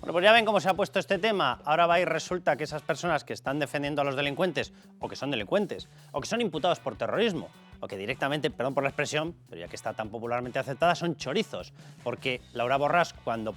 Bueno, pues ya ven cómo se ha puesto este tema. Ahora va y resulta que esas personas que están defendiendo a los delincuentes, o que son delincuentes, o que son imputados por terrorismo, o que directamente, perdón por la expresión, pero ya que está tan popularmente aceptada, son chorizos. Porque Laura Borràs, cuando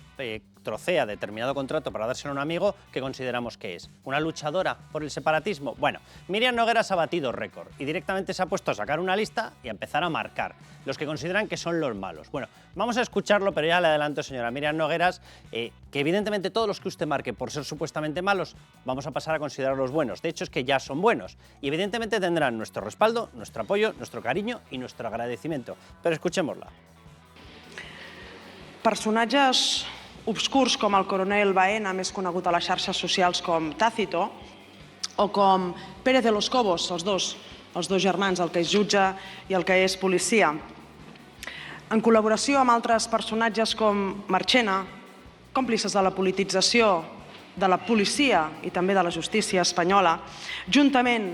trocea determinado contrato para dárselo a un amigo, ¿qué consideramos que es? ¿Una luchadora por el separatismo? Bueno, Míriam Nogueras ha batido récord y directamente se ha puesto a sacar una lista y a empezar a marcar los que consideran que son los malos. Bueno, vamos a escucharlo, pero ya le adelanto, señora Míriam Nogueras, que evidentemente todos los que usted marque por ser supuestamente malos, vamos a pasar a considerarlos buenos. De hecho, es que ya son buenos y evidentemente tendrán nuestro respaldo, nuestro apoyo, nuestro cariño i nuestro agradecimiento. Però escuchémosla. Personatges obscurs com el coronel Baena, més conegut a les xarxes socials com Tácito, o com Pérez de los Cobos, els dos germans, el que és jutge i el que és policia. En col·laboració amb altres personatges com Marchena, còmplices de la politització de la policia i també de la justícia espanyola, juntament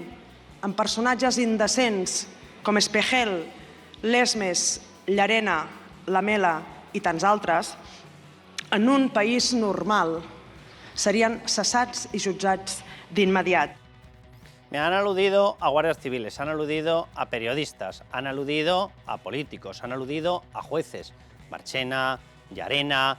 amb personatges indecents com Espejel, Lesmes, Llarena, Lamela i tants altres, en un país normal serien cessats i jutjats d'inmediat. Me han aludido a guardias civiles, han aludido a periodistas, han aludido a políticos, han aludido a jueces, Marchena, Llarena,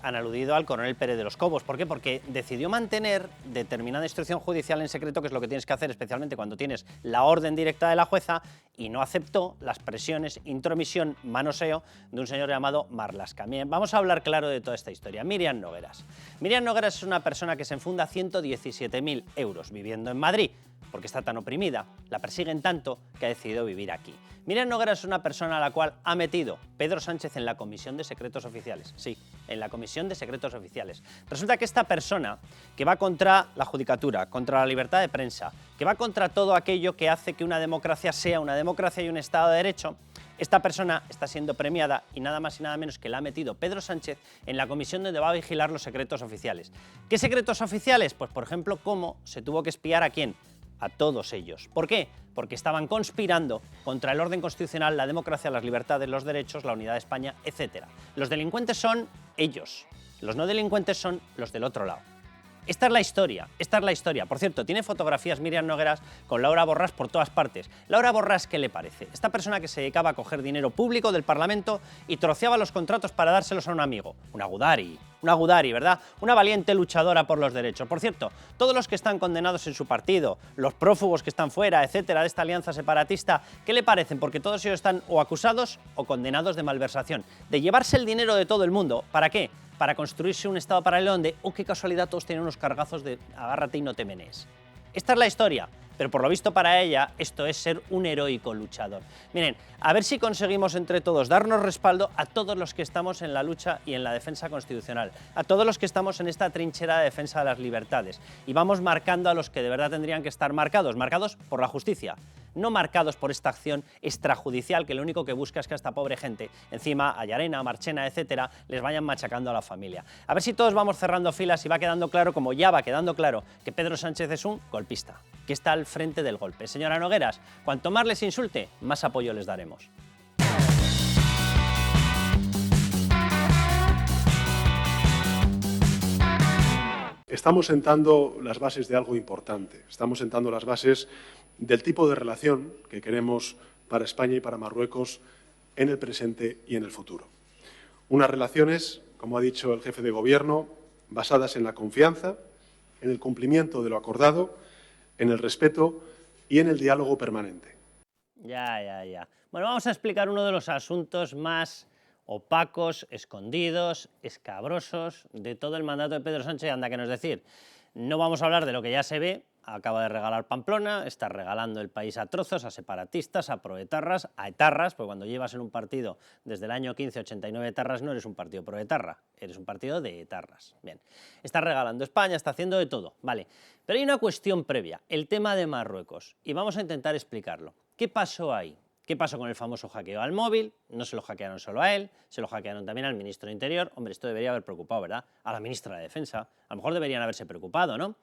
han aludido al coronel Pérez de los Cobos. ¿Por qué? Porque decidió mantener determinada instrucción judicial en secreto, que es lo que tienes que hacer, especialmente cuando tienes la orden directa de la jueza, y no aceptó las presiones, intromisión, manoseo de un señor llamado Marlaska. Bien, vamos a hablar claro de toda esta historia. Míriam Nogueras. Míriam Nogueras es una persona que se enfunda 117.000 euros viviendo en Madrid, porque está tan oprimida, la persiguen tanto que ha decidido vivir aquí. Míriam Nogueras es una persona a la cual ha metido Pedro Sánchez en la Comisión de Secretos Oficiales. Sí, en la Comisión de Secretos Oficiales. Resulta que esta persona, que va contra la judicatura, contra la libertad de prensa, que va contra todo aquello que hace que una democracia sea una democracia y un Estado de Derecho, esta persona está siendo premiada y nada más y nada menos que la ha metido Pedro Sánchez en la comisión donde va a vigilar los secretos oficiales. ¿Qué secretos oficiales? Pues, por ejemplo, cómo se tuvo que espiar a quién. A todos ellos. ¿Por qué? Porque estaban conspirando contra el orden constitucional, la democracia, las libertades, los derechos, la unidad de España, etc. Los delincuentes son ellos, los no delincuentes son los del otro lado. Esta es la historia, esta es la historia. Por cierto, tiene fotografías Míriam Nogueras con Laura Borràs por todas partes. Laura Borràs, ¿qué le parece? Esta persona que se dedicaba a coger dinero público del Parlamento y troceaba los contratos para dárselos a un amigo. Una Gudari, ¿verdad? Una valiente luchadora por los derechos. Por cierto, todos los que están condenados en su partido, los prófugos que están fuera, etcétera, de esta alianza separatista, ¿qué le parecen? Porque todos ellos están o acusados o condenados de malversación, de llevarse el dinero de todo el mundo. ¿Para qué? Para construirse un estado paralelo donde, oh, qué casualidad, todos tienen unos cargazos de agárrate y no te menees. Esta es la historia, pero por lo visto para ella esto es ser un heroico luchador. Miren, a ver si conseguimos entre todos darnos respaldo a todos los que estamos en la lucha y en la defensa constitucional, a todos los que estamos en esta trinchera de defensa de las libertades, y vamos marcando a los que de verdad tendrían que estar marcados por la justicia, no marcados por esta acción extrajudicial que lo único que busca es que a esta pobre gente, encima a Llarena, a Marchena, etcétera, les vayan machacando a la familia. A ver si todos vamos cerrando filas y va quedando claro, como ya va quedando claro, que Pedro Sánchez es un golpista, que está al frente del golpe. Señora Nogueras, cuanto más les insulte, más apoyo les daremos. Estamos sentando las bases de algo importante. Estamos sentando las bases del tipo de relación que queremos para España y para Marruecos en el presente y en el futuro. Unas relaciones, como ha dicho el jefe de Gobierno, basadas en la confianza, en el cumplimiento de lo acordado, en el respeto y en el diálogo permanente. Ya. Bueno, vamos a explicar uno de los asuntos más opacos, escondidos, escabrosos de todo el mandato de Pedro Sánchez. Anda, que no es decir, no vamos a hablar de lo que ya se ve. Acaba de regalar Pamplona, está regalando el país a trozos, a separatistas, a proetarras, a etarras, porque cuando llevas en un partido desde el año 1589 etarras no eres un partido proetarra, eres un partido de etarras. Bien, está regalando España, está haciendo de todo, vale. Pero hay una cuestión previa, el tema de Marruecos, y vamos a intentar explicarlo. ¿Qué pasó ahí? ¿Qué pasó con el famoso hackeo al móvil? No se lo hackearon solo a él, se lo hackearon también al ministro de Interior. Hombre, esto debería haber preocupado, ¿verdad? A la ministra de Defensa. A lo mejor deberían haberse preocupado, ¿no?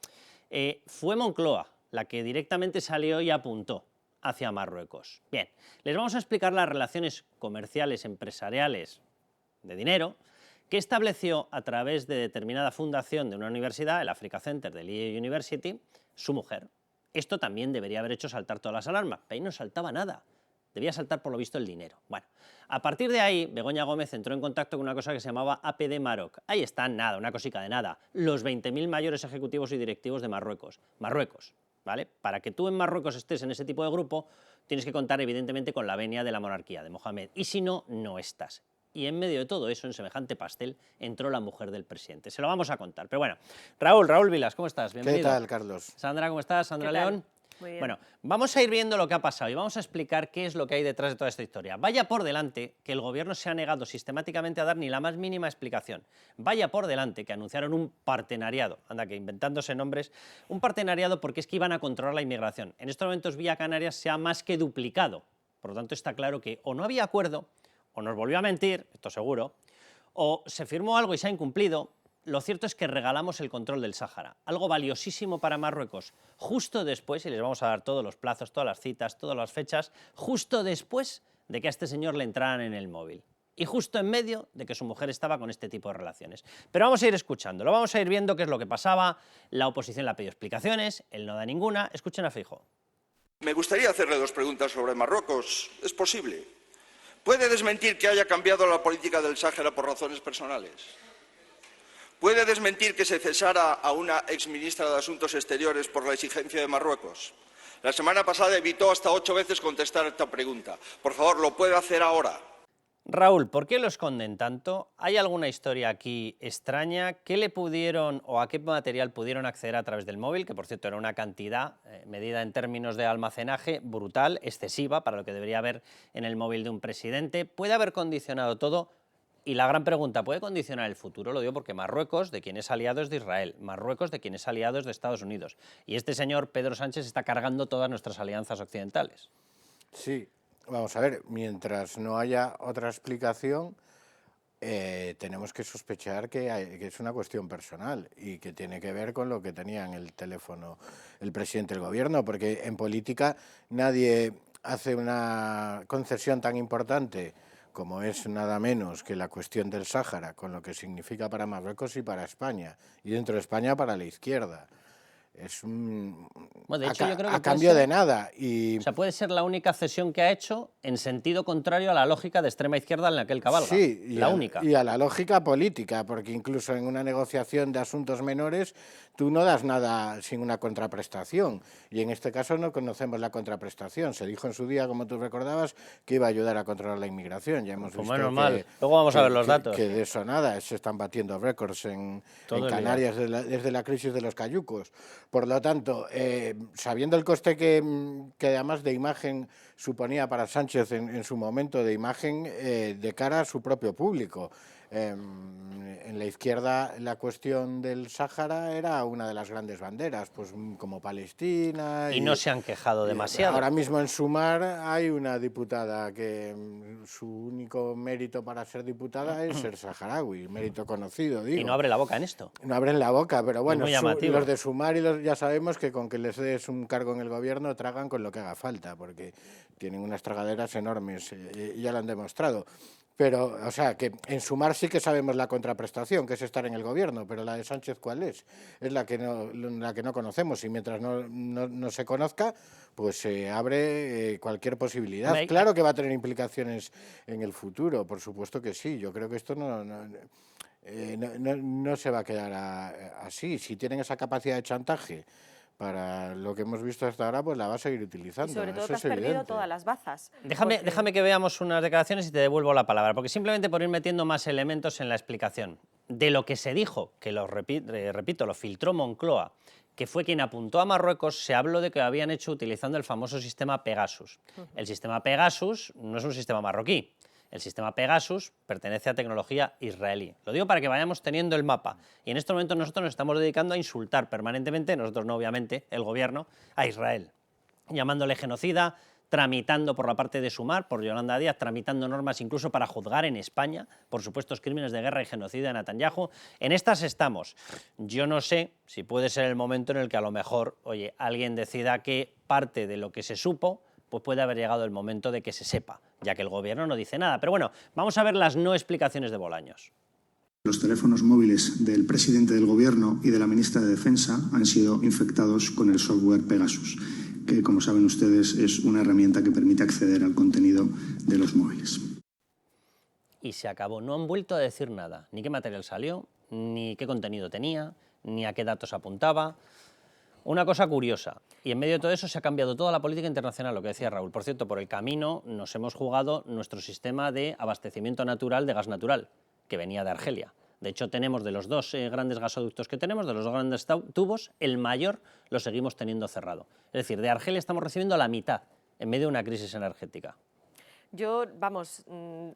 Fue Moncloa la que directamente salió y apuntó hacia Marruecos. Bien, les vamos a explicar las relaciones comerciales, empresariales, de dinero, que estableció a través de determinada fundación de una universidad, el Africa Center de Lee University, su mujer. Esto también debería haber hecho saltar todas las alarmas, pero ahí no saltaba nada. Debía saltar, por lo visto, el dinero. Bueno, a partir de ahí, Begoña Gómez entró en contacto con una cosa que se llamaba APD Maroc. Ahí está, nada, una cosica de nada. Los 20.000 mayores ejecutivos y directivos de Marruecos. Marruecos, ¿vale? Para que tú en Marruecos estés en ese tipo de grupo, tienes que contar, evidentemente, con la venia de la monarquía, de Mohamed. Y si no, no estás. Y en medio de todo eso, en semejante pastel, entró la mujer del presidente. Se lo vamos a contar. Pero bueno, Raúl Vilas, ¿cómo estás? Bienvenido. ¿Qué tal, Carlos? Sandra, ¿cómo estás? Sandra León. Muy bien. Bueno, vamos a ir viendo lo que ha pasado y vamos a explicar qué es lo que hay detrás de toda esta historia. Vaya por delante que el gobierno se ha negado sistemáticamente a dar ni la más mínima explicación. Vaya por delante que anunciaron un partenariado, anda que inventándose nombres, un partenariado porque es que iban a controlar la inmigración. En estos momentos Vía Canarias se ha más que duplicado. Por lo tanto, está claro que o no había acuerdo, o nos volvió a mentir, esto seguro, o se firmó algo y se ha incumplido. Lo cierto es que regalamos el control del Sáhara, algo valiosísimo para Marruecos, justo después, y les vamos a dar todos los plazos, todas las citas, todas las fechas, justo después de que a este señor le entraran en el móvil. Y justo en medio de que su mujer estaba con este tipo de relaciones. Pero vamos a ir escuchándolo, vamos a ir viendo qué es lo que pasaba, la oposición le ha pedido explicaciones, él no da ninguna, escuchen a Feijóo. Me gustaría hacerle dos preguntas sobre Marruecos. ¿Es posible? ¿Puede desmentir que haya cambiado la política del Sáhara por razones personales? ¿Puede desmentir que se cesara a una exministra de Asuntos Exteriores por la exigencia de Marruecos? La semana pasada evitó hasta 8 veces contestar esta pregunta. Por favor, ¿lo puede hacer ahora? Raúl, ¿por qué lo esconden tanto? ¿Hay alguna historia aquí extraña? ¿Qué le pudieron o a qué material pudieron acceder a través del móvil? Que, por cierto, era una cantidad medida en términos de almacenaje brutal, excesiva para lo que debería haber en el móvil de un presidente. ¿Puede haber condicionado todo? Y la gran pregunta, ¿puede condicionar el futuro? Lo digo porque Marruecos, de quien es aliado, es de Israel. Marruecos, de quien es aliado, es de Estados Unidos. Y este señor, Pedro Sánchez, está cargando todas nuestras alianzas occidentales. Sí, vamos a ver, mientras no haya otra explicación, tenemos que sospechar que es una cuestión personal y que tiene que ver con lo que tenía en el teléfono el presidente del gobierno, porque en política nadie hace una concesión tan importante como es nada menos que la cuestión del Sáhara, con lo que significa para Marruecos y para España, y dentro de España para la izquierda. Es un... Bueno, de hecho, yo creo que a cambio de nada. Y... O sea, puede ser la única cesión que ha hecho en sentido contrario a la lógica de extrema izquierda en la que él cabalga. Sí, única. Y a la lógica política, porque incluso en una negociación de asuntos menores tú no das nada sin una contraprestación. Y en este caso no conocemos la contraprestación. Se dijo en su día, como tú recordabas, que iba a ayudar a controlar la inmigración. Ya hemos visto menos mal. Luego vamos a ver los datos. Que de eso nada, se están batiendo récords en Canarias desde la crisis de los cayucos. Por lo tanto, sabiendo el coste que además de imagen suponía para Sánchez en su momento de imagen de cara a su propio público, en la izquierda la cuestión del Sáhara era una de las grandes banderas, pues como Palestina. Y no se han quejado demasiado. Ahora mismo en Sumar hay una diputada que su único mérito para ser diputada es ser saharaui, mérito conocido, digo. Y no abre la boca en esto. No abren la boca, pero bueno, los de Sumar y ya sabemos que con que les des un cargo en el gobierno tragan con lo que haga falta, porque tienen unas tragaderas enormes y ya lo han demostrado. Pero, o sea, que en Sumar sí que sabemos la contraprestación, que es estar en el gobierno, pero la de Sánchez, ¿cuál es? Es la que no conocemos, y mientras no se conozca, pues se abre cualquier posibilidad. Claro que va a tener implicaciones en el futuro, por supuesto que sí. Yo creo que esto no se va a quedar así. Si tienen esa capacidad de chantaje para lo que hemos visto hasta ahora, pues la va a seguir utilizando. Y sobre todo eso que has es evidente. perdido todas las bazas. Déjame que veamos unas declaraciones y te devuelvo la palabra, porque simplemente por ir metiendo más elementos en la explicación. De lo que se dijo, que repito, lo filtró Moncloa, que fue quien apuntó a Marruecos, se habló de que lo habían hecho utilizando el famoso sistema Pegasus. El sistema Pegasus no es un sistema marroquí. El sistema Pegasus pertenece a tecnología israelí. Lo digo para que vayamos teniendo el mapa. Y en estos momentos nosotros nos estamos dedicando a insultar permanentemente, nosotros no obviamente, el gobierno, a Israel, llamándole genocida, tramitando por la parte de Sumar, por Yolanda Díaz, tramitando normas incluso para juzgar en España por supuestos crímenes de guerra y genocidio de Netanyahu. En estas estamos. Yo no sé si puede ser el momento en el que a lo mejor, oye, alguien decida que parte de lo que se supo pues puede haber llegado el momento de que se sepa, ya que el gobierno no dice nada. Pero bueno, vamos a ver las no explicaciones de Bolaños. Los teléfonos móviles del presidente del Gobierno y de la ministra de Defensa han sido infectados con el software Pegasus, que, como saben ustedes, es una herramienta que permite acceder al contenido de los móviles. Y se acabó. No han vuelto a decir nada, ni qué material salió, ni qué contenido tenía, ni a qué datos apuntaba. Una cosa curiosa, y en medio de todo eso se ha cambiado toda la política internacional, lo que decía Raúl. Por cierto, por el camino nos hemos jugado nuestro sistema de abastecimiento natural de gas natural, que venía de Argelia. De hecho, tenemos de los dos grandes gasoductos que tenemos, de los dos grandes tubos, el mayor lo seguimos teniendo cerrado. Es decir, de Argelia estamos recibiendo la mitad en medio de una crisis energética. Yo, vamos,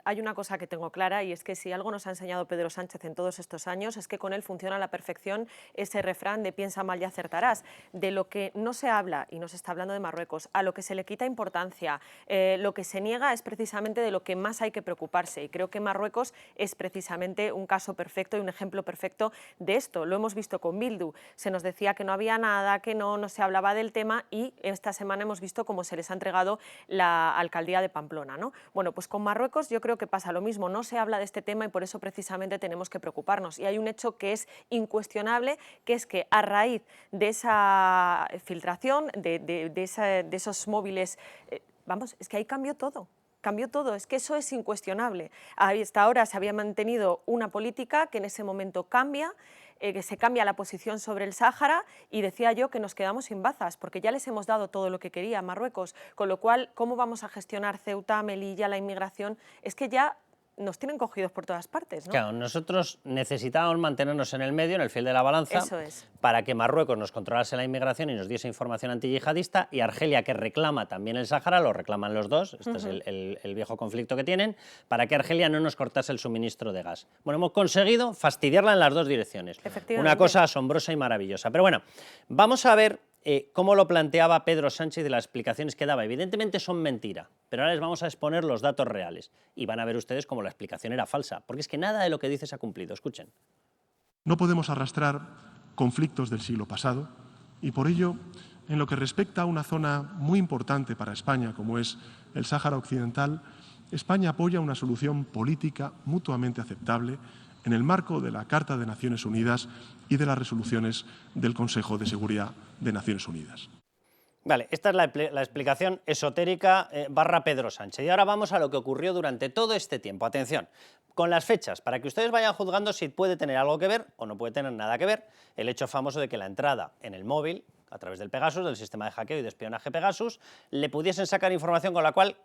hay una cosa que tengo clara y es que si algo nos ha enseñado Pedro Sánchez en todos estos años es que con él funciona a la perfección ese refrán de piensa mal y acertarás. De lo que no se habla, y no se está hablando de Marruecos, a lo que se le quita importancia, lo que se niega es precisamente de lo que más hay que preocuparse. Y creo que Marruecos es precisamente un caso perfecto y un ejemplo perfecto de esto. Lo hemos visto con Bildu. Se nos decía que no había nada, que no se hablaba del tema y esta semana hemos visto cómo se les ha entregado la alcaldía de Pamplona, ¿no? Bueno, pues con Marruecos yo creo que pasa lo mismo, no se habla de este tema y por eso precisamente tenemos que preocuparnos. Y hay un hecho que es incuestionable, que es que a raíz de esa filtración, de esos móviles, vamos, es que ahí cambió todo. Cambió todo, es que eso es incuestionable. Hasta ahora se había mantenido una política que en ese momento cambia, que se cambia la posición sobre el Sáhara y decía yo que nos quedamos sin bazas, porque ya les hemos dado todo lo que quería a Marruecos, con lo cual, ¿cómo vamos a gestionar Ceuta, Melilla, la inmigración? Es que ya nos tienen cogidos por todas partes, ¿no? Claro, nosotros necesitábamos mantenernos en el medio, en el fiel de la balanza, Eso es. para que Marruecos nos controlase la inmigración y nos diese información antiyihadista, y Argelia, que reclama también el Sáhara, lo reclaman los dos, este es el viejo conflicto que tienen, para que Argelia no nos cortase el suministro de gas. Bueno, hemos conseguido fastidiarla en las dos direcciones. Una cosa asombrosa y maravillosa. Pero bueno, vamos a ver cómo lo planteaba Pedro Sánchez y las explicaciones que daba. Evidentemente son mentira, pero ahora les vamos a exponer los datos reales y van a ver ustedes cómo la explicación era falsa, porque es que nada de lo que dice se ha cumplido. Escuchen. No podemos arrastrar conflictos del siglo pasado y por ello, en lo que respecta a una zona muy importante para España, como es el Sáhara Occidental, España apoya una solución política mutuamente aceptable en el marco de la Carta de Naciones Unidas y de las resoluciones del Consejo de Seguridad de Naciones Unidas. Vale, esta es la explicación esotérica barra Pedro Sánchez. Y ahora vamos a lo que ocurrió durante todo este tiempo. Atención, con las fechas, para que ustedes vayan juzgando si puede tener algo que ver o no puede tener nada que ver el hecho famoso de que la entrada en el móvil, a través del Pegasus, del sistema de hackeo y de espionaje Pegasus, le pudiesen sacar información con la cual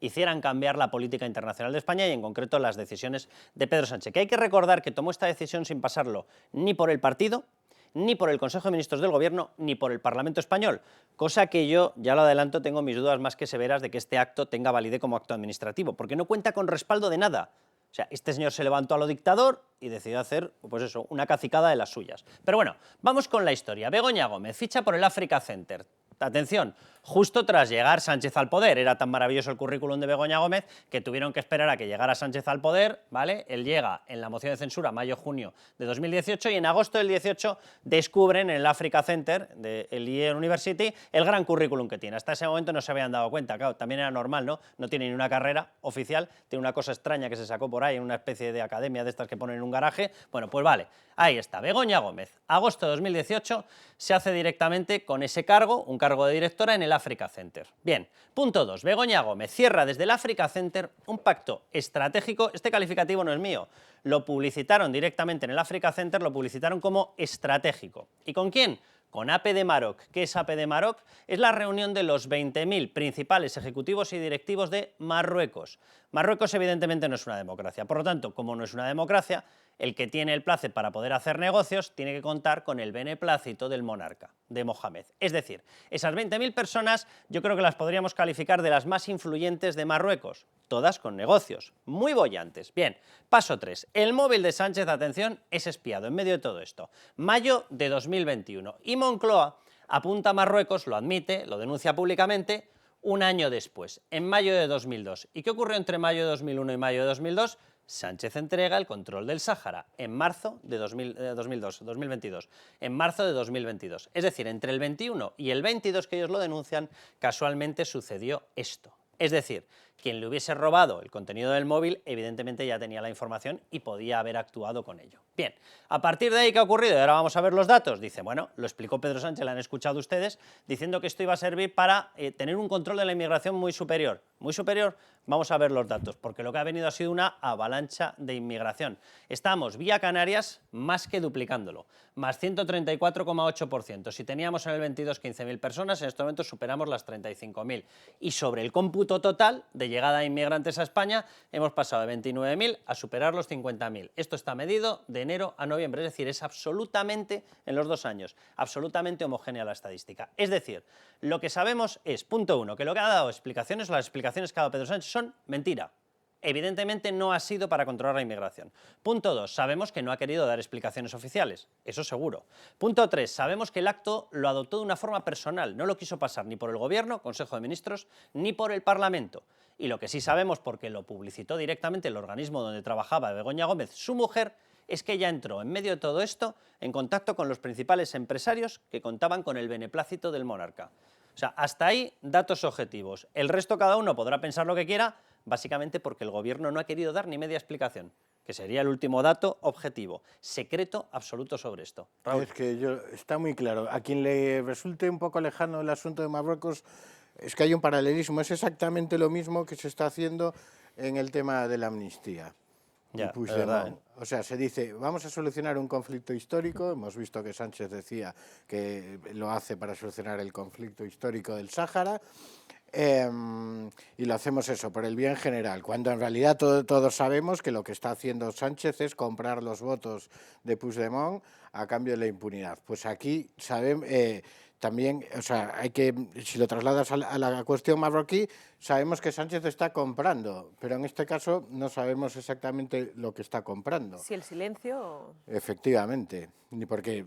hicieran cambiar la política internacional de España y en concreto las decisiones de Pedro Sánchez. Que hay que recordar que tomó esta decisión sin pasarlo ni por el partido, ni por el Consejo de Ministros del Gobierno, ni por el Parlamento español, cosa que yo, ya lo adelanto, tengo mis dudas más que severas de que este acto tenga validez como acto administrativo, porque no cuenta con respaldo de nada. O sea, este señor se levantó a lo dictador y decidió hacer, pues eso, una cacicada de las suyas. Pero bueno, vamos con la historia. Begoña Gómez ficha por el Africa Center. Atención, justo tras llegar Sánchez al poder. Era tan maravilloso el currículum de Begoña Gómez que tuvieron que esperar a que llegara Sánchez al poder, ¿vale? Él llega en la moción de censura mayo-junio de 2018 y en agosto del 18 descubren en el Africa Center del IE University el gran currículum que tiene. Hasta ese momento no se habían dado cuenta, claro, también era normal, ¿no? No tiene ni una carrera oficial, tiene una cosa extraña que se sacó por ahí en una especie de academia de estas que ponen en un garaje. Bueno, pues vale, ahí está, Begoña Gómez, agosto de 2018, se hace directamente con ese cargo, un cargo de directora en el Africa Center. Bien, punto 2. Begoña Gómez cierra desde el Africa Center un pacto estratégico. Este calificativo no es mío. Lo publicitaron directamente en el Africa Center, lo publicitaron como estratégico. ¿Y con quién? Con AP de Maroc. ¿Qué es AP de Maroc? Es la reunión de los 20.000 principales ejecutivos y directivos de Marruecos. Marruecos evidentemente no es una democracia. Por lo tanto, como no es una democracia, el que tiene el plácet para poder hacer negocios tiene que contar con el beneplácito del monarca, de Mohamed. Es decir, esas 20.000 personas yo creo que las podríamos calificar de las más influyentes de Marruecos, todas con negocios, muy bollantes. Bien, paso 3. El móvil de Sánchez, atención, es espiado en medio de todo esto. Mayo de 2021. Y Moncloa apunta a Marruecos, lo admite, lo denuncia públicamente, un año después, en mayo de 2002. ¿Y qué ocurrió entre mayo de 2001 y mayo de 2002? Sánchez entrega el control del Sáhara en marzo de 2022, en marzo de 2022. Es decir, entre el 21 y el 22 que ellos lo denuncian, casualmente sucedió esto. Es decir, quien le hubiese robado el contenido del móvil, evidentemente ya tenía la información y podía haber actuado con ello. Bien, a partir de ahí, ¿qué ha ocurrido? Y ahora vamos a ver los datos. Dice, bueno, lo explicó Pedro Sánchez, lo han escuchado ustedes, diciendo que esto iba a servir para tener un control de la inmigración muy superior. Muy superior, vamos a ver los datos, porque lo que ha venido ha sido una avalancha de inmigración. Estamos, vía Canarias, más que duplicándolo, más 134,8%. Si teníamos en el 22 15.000 personas, en este momento superamos las 35.000. Y sobre el cómputo total de llegada de inmigrantes a España, hemos pasado de 29.000 a superar los 50.000. Esto está medido de enero a noviembre, es decir, es absolutamente, en los 2 años, absolutamente homogénea la estadística. Es decir, lo que sabemos es, punto 1, que lo que ha dado explicaciones, las explicaciones que ha dado Pedro Sánchez son mentira. Evidentemente no ha sido para controlar la inmigración. Punto 2, sabemos que no ha querido dar explicaciones oficiales, eso seguro. Punto 3, sabemos que el acto lo adoptó de una forma personal, no lo quiso pasar ni por el Gobierno, Consejo de Ministros, ni por el Parlamento. Y lo que sí sabemos, porque lo publicitó directamente el organismo donde trabajaba Begoña Gómez, su mujer, es que ella entró en medio de todo esto en contacto con los principales empresarios que contaban con el beneplácito del monarca. O sea, hasta ahí datos objetivos. El resto cada uno podrá pensar lo que quiera, básicamente porque el Gobierno no ha querido dar ni media explicación, que sería el último dato objetivo. Secreto absoluto sobre esto. Raúl. Es que está muy claro. A quien le resulte un poco lejano el asunto de Marruecos, es que hay un paralelismo. Es exactamente lo mismo que se está haciendo en el tema de la amnistía. Ya, es verdad, ¿eh? O sea, se dice, vamos a solucionar un conflicto histórico. Hemos visto que Sánchez decía que lo hace para solucionar el conflicto histórico del Sáhara. Y lo hacemos eso, por el bien general, cuando en realidad todos sabemos que lo que está haciendo Sánchez es comprar los votos de Puigdemont a cambio de la impunidad. Pues aquí sabemos... también, o sea, si lo trasladas a la cuestión marroquí, sabemos que Sánchez está comprando, pero en este caso no sabemos exactamente lo que está comprando. Si el silencio... Efectivamente, ni porque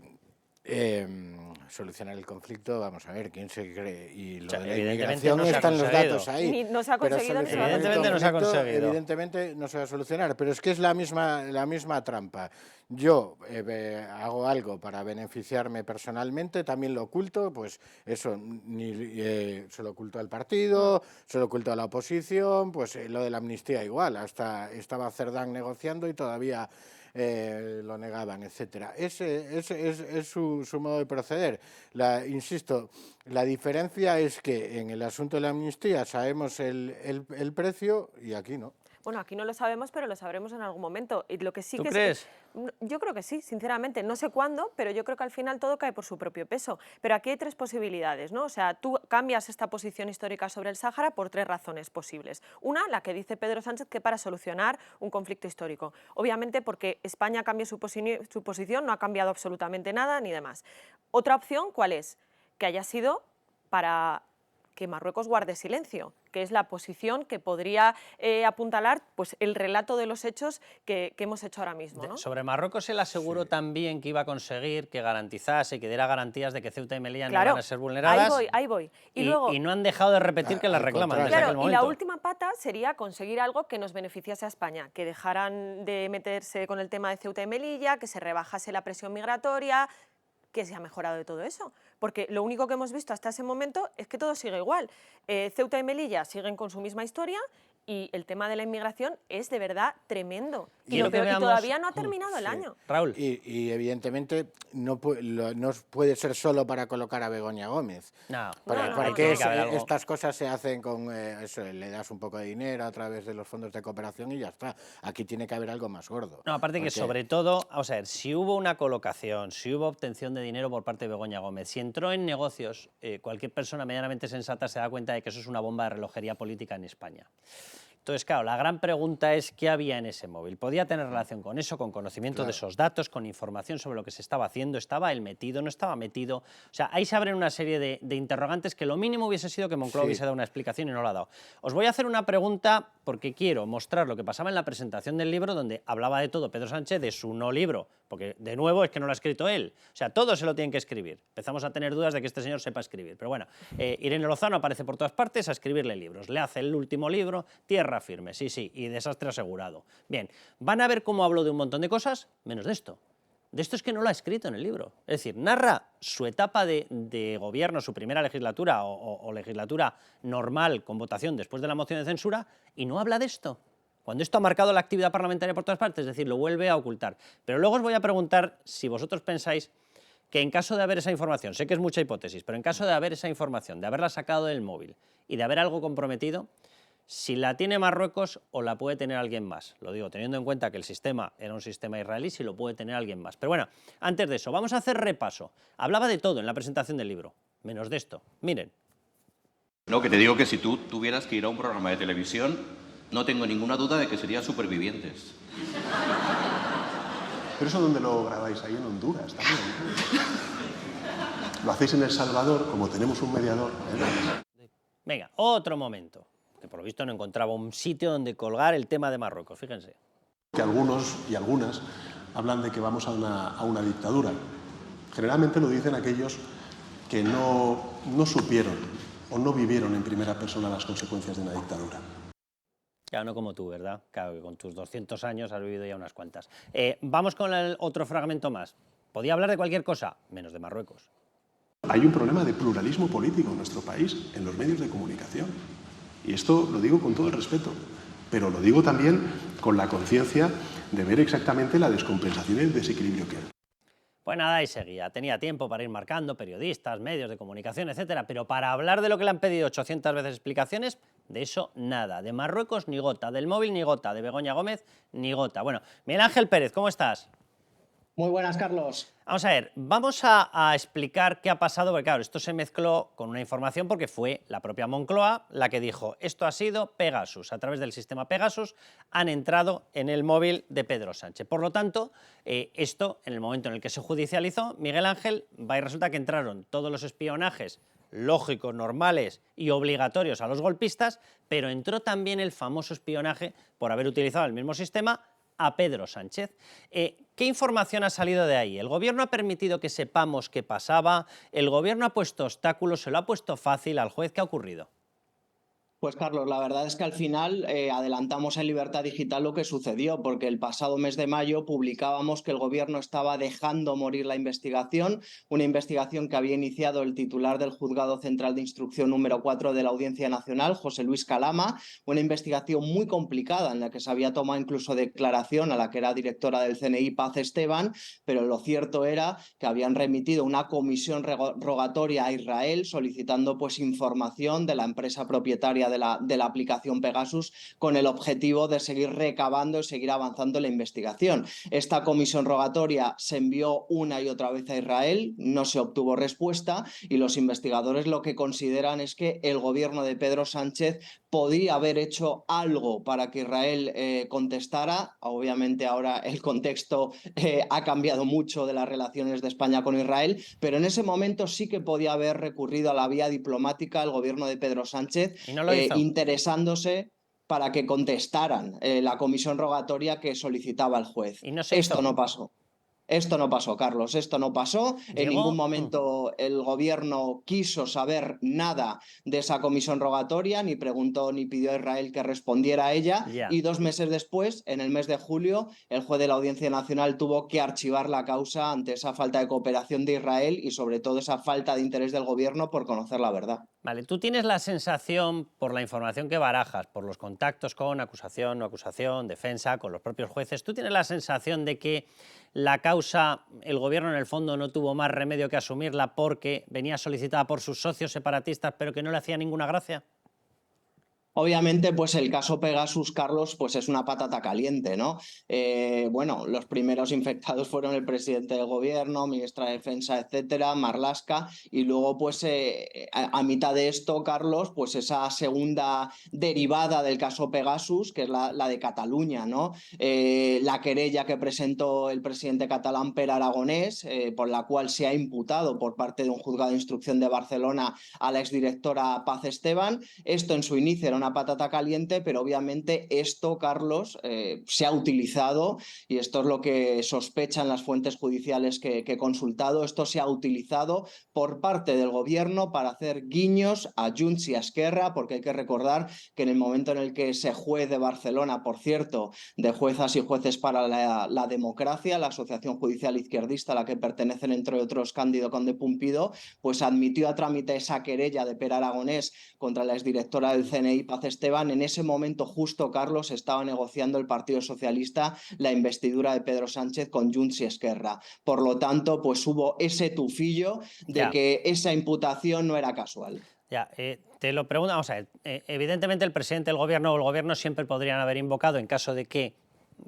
solucionar el conflicto, vamos a ver, ¿quién se cree? Y lo de la inmigración no están los datos ahí. Ni no se ha conseguido, pero evidentemente no se ha conseguido. Evidentemente no se va a solucionar, pero es que es la misma trampa. Yo hago algo para beneficiarme personalmente, también lo oculto, pues eso, se lo oculto al partido, se lo oculto a la oposición, pues lo de la amnistía igual, hasta estaba Cerdán negociando y todavía lo negaban, etcétera. Ese es su modo de proceder. Insisto, la diferencia es que en el asunto de la amnistía sabemos el precio y aquí no. Bueno, aquí no lo sabemos, pero lo sabremos en algún momento. Y lo que sí ¿Tú que crees? Yo creo que sí, sinceramente. No sé cuándo, pero yo creo que al final todo cae por su propio peso. Pero aquí hay 3 posibilidades, ¿no? O sea, tú cambias esta posición histórica sobre el Sáhara por 3 razones posibles. Una, la que dice Pedro Sánchez, que para solucionar un conflicto histórico. Obviamente porque España cambie su posición, no ha cambiado absolutamente nada ni demás. Otra opción, ¿cuál es? Que haya sido para que Marruecos guarde silencio, que es la posición que podría apuntalar pues, el relato de los hechos que hemos hecho ahora mismo, ¿no? Sobre Marruecos él aseguró también que iba a conseguir que garantizase, que diera garantías de que Ceuta y Melilla no iban a ser vulneradas. Ahí voy. Y no han dejado de repetir que las reclaman desde claro, aquel momento. Y la última pata sería conseguir algo que nos beneficiase a España, que dejaran de meterse con el tema de Ceuta y Melilla, que se rebajase la presión migratoria, que se ha mejorado de todo eso. Porque lo único que hemos visto hasta ese momento es que todo sigue igual. Ceuta y Melilla siguen con su misma historia y el tema de la inmigración es de verdad tremendo. Y todavía no ha terminado el año. Raúl. Y evidentemente no puede ser solo para colocar a Begoña Gómez. No, porque estas cosas se hacen con eso, le das un poco de dinero a través de los fondos de cooperación y ya está. Aquí tiene que haber algo más gordo. No, aparte que sobre todo, vamos a ver, si hubo una colocación, si hubo obtención de dinero por parte de Begoña Gómez, si entró en negocios, cualquier persona medianamente sensata se da cuenta de que eso es una bomba de relojería política en España. Entonces, claro, la gran pregunta es qué había en ese móvil. ¿Podía tener relación con eso, con conocimiento de esos datos, con información sobre lo que se estaba haciendo? ¿Estaba él metido? ¿No estaba metido? O sea, ahí se abren una serie de interrogantes que lo mínimo hubiese sido que Moncloa hubiese dado una explicación y no la ha dado. Os voy a hacer una pregunta porque quiero mostrar lo que pasaba en la presentación del libro, donde hablaba de todo Pedro Sánchez, de su no libro, porque de nuevo es que no lo ha escrito él. O sea, todo se lo tienen que escribir. Empezamos a tener dudas de que este señor sepa escribir. Pero bueno, Irene Lozano aparece por todas partes a escribirle libros. Le hace el último libro, Tierra firme, sí, y desastre asegurado. Bien, van a ver cómo hablo de un montón de cosas, menos de esto. De esto es que no lo ha escrito en el libro. Es decir, narra su etapa de gobierno, su primera legislatura o legislatura normal con votación después de la moción de censura, y no habla de esto. Cuando esto ha marcado la actividad parlamentaria por todas partes, es decir, lo vuelve a ocultar. Pero luego os voy a preguntar si vosotros pensáis que en caso de haber esa información, sé que es mucha hipótesis, pero en caso de haber esa información, de haberla sacado del móvil y de haber algo comprometido, si la tiene Marruecos o la puede tener alguien más. Lo digo teniendo en cuenta que el sistema era un sistema israelí, si lo puede tener alguien más. Pero bueno, antes de eso, vamos a hacer repaso. Hablaba de todo en la presentación del libro, menos de esto. Miren. No, que te digo que si tú tuvieras que ir a un programa de televisión, no tengo ninguna duda de que serían Supervivientes. ¿Pero eso dónde lo grabáis? Ahí en Honduras también. Lo hacéis en El Salvador, como tenemos un mediador. Venga, otro momento, que por lo visto no encontraba un sitio donde colgar el tema de Marruecos, fíjense. Que algunos y algunas hablan de que vamos a una dictadura. Generalmente lo dicen aquellos que no supieron o no vivieron en primera persona las consecuencias de una dictadura. Claro, no como tú, ¿verdad? Claro, que con tus 200 años has vivido ya unas cuantas. Vamos con el otro fragmento más. Podía hablar de cualquier cosa, menos de Marruecos. Hay un problema de pluralismo político en nuestro país, en los medios de comunicación. Y esto lo digo con todo el respeto, pero lo digo también con la conciencia de ver exactamente la descompensación y el desequilibrio que hay. Pues nada, y seguía. Tenía tiempo para ir marcando periodistas, medios de comunicación, etcétera, pero para hablar de lo que le han pedido 800 veces explicaciones, de eso nada. De Marruecos ni gota, del móvil ni gota, de Begoña Gómez ni gota. Bueno, Miguel Ángel Pérez, ¿cómo estás? Muy buenas, Carlos. Vamos a ver, vamos a explicar qué ha pasado, porque claro, esto se mezcló con una información porque fue la propia Moncloa la que dijo, esto ha sido Pegasus, a través del sistema Pegasus han entrado en el móvil de Pedro Sánchez. Por lo tanto, esto, en el momento en el que se judicializó, Miguel Ángel, va y resulta que entraron todos los espionajes lógicos, normales y obligatorios a los golpistas, pero entró también el famoso espionaje por haber utilizado el mismo sistema a Pedro Sánchez. ¿Qué información ha salido de ahí? ¿El gobierno ha permitido que sepamos qué pasaba? ¿El gobierno ha puesto obstáculos? ¿Se lo ha puesto fácil al juez? ¿Qué ha ocurrido? Pues Carlos, la verdad es que al final adelantamos en Libertad Digital lo que sucedió, porque el pasado mes de mayo publicábamos que el gobierno estaba dejando morir la investigación, una investigación que había iniciado el titular del Juzgado Central de Instrucción número 4 de la Audiencia Nacional, José Luis Calama, una investigación muy complicada en la que se había tomado incluso declaración a la que era directora del CNI, Paz Esteban, pero lo cierto era que habían remitido una comisión rogatoria a Israel solicitando pues información de la empresa propietaria de la aplicación Pegasus con el objetivo de seguir recabando y seguir avanzando en la investigación. Esta comisión rogatoria se envió una y otra vez a Israel, no se obtuvo respuesta y los investigadores lo que consideran es que el gobierno de Pedro Sánchez podría haber hecho algo para que Israel contestara. Obviamente ahora el contexto ha cambiado mucho de las relaciones de España con Israel, pero en ese momento sí que podía haber recurrido a la vía diplomática el gobierno de Pedro Sánchez, ¿Y no lo hizo? interesándose para que contestaran la comisión rogatoria que solicitaba el juez. ¿Y no se hizo? Esto no pasó. Esto no pasó, Carlos, esto no pasó. En ningún momento el gobierno quiso saber nada de esa comisión rogatoria, ni preguntó ni pidió a Israel que respondiera a ella. Ya. Y 2 meses después, en el mes de julio, el juez de la Audiencia Nacional tuvo que archivar la causa ante esa falta de cooperación de Israel y sobre todo esa falta de interés del gobierno por conocer la verdad. Vale, tú tienes la sensación, por la información que barajas, por los contactos con acusación, no acusación, defensa, con los propios jueces, ¿tú tienes la sensación de que la causa, el gobierno en el fondo no tuvo más remedio que asumirla porque venía solicitada por sus socios separatistas pero que no le hacía ninguna gracia? Obviamente, pues el caso Pegasus, Carlos, pues es una patata caliente, ¿no? Bueno, los primeros infectados fueron el presidente del gobierno, ministra de Defensa, etcétera, Marlaska, y luego, pues a mitad de esto, Carlos, pues esa segunda derivada del caso Pegasus, que es la de Cataluña, ¿no? La querella que presentó el presidente catalán Per Aragonés, por la cual se ha imputado por parte de un juzgado de instrucción de Barcelona a la exdirectora Paz Esteban. Esto en su inicio era una una patata caliente, pero obviamente esto, Carlos, se ha utilizado, y esto es lo que sospechan las fuentes judiciales que he consultado, esto se ha utilizado por parte del gobierno para hacer guiños a Junts y a Esquerra, porque hay que recordar que en el momento en el que ese juez de Barcelona, por cierto, de Juezas y Jueces para la Democracia, la asociación judicial izquierdista a la que pertenecen, entre otros, Cándido Conde Pumpido, pues admitió a trámite esa querella de Pere Aragonés contra la exdirectora del CNI, Paz Esteban. En ese momento justo, Carlos, estaba negociando el Partido Socialista la investidura de Pedro Sánchez con Junts y Esquerra. Por lo tanto, pues hubo ese tufillo de que esa imputación no era casual. Ya, te lo pregunto, vamos a ver, evidentemente el presidente del gobierno o el gobierno siempre podrían haber invocado, en caso de que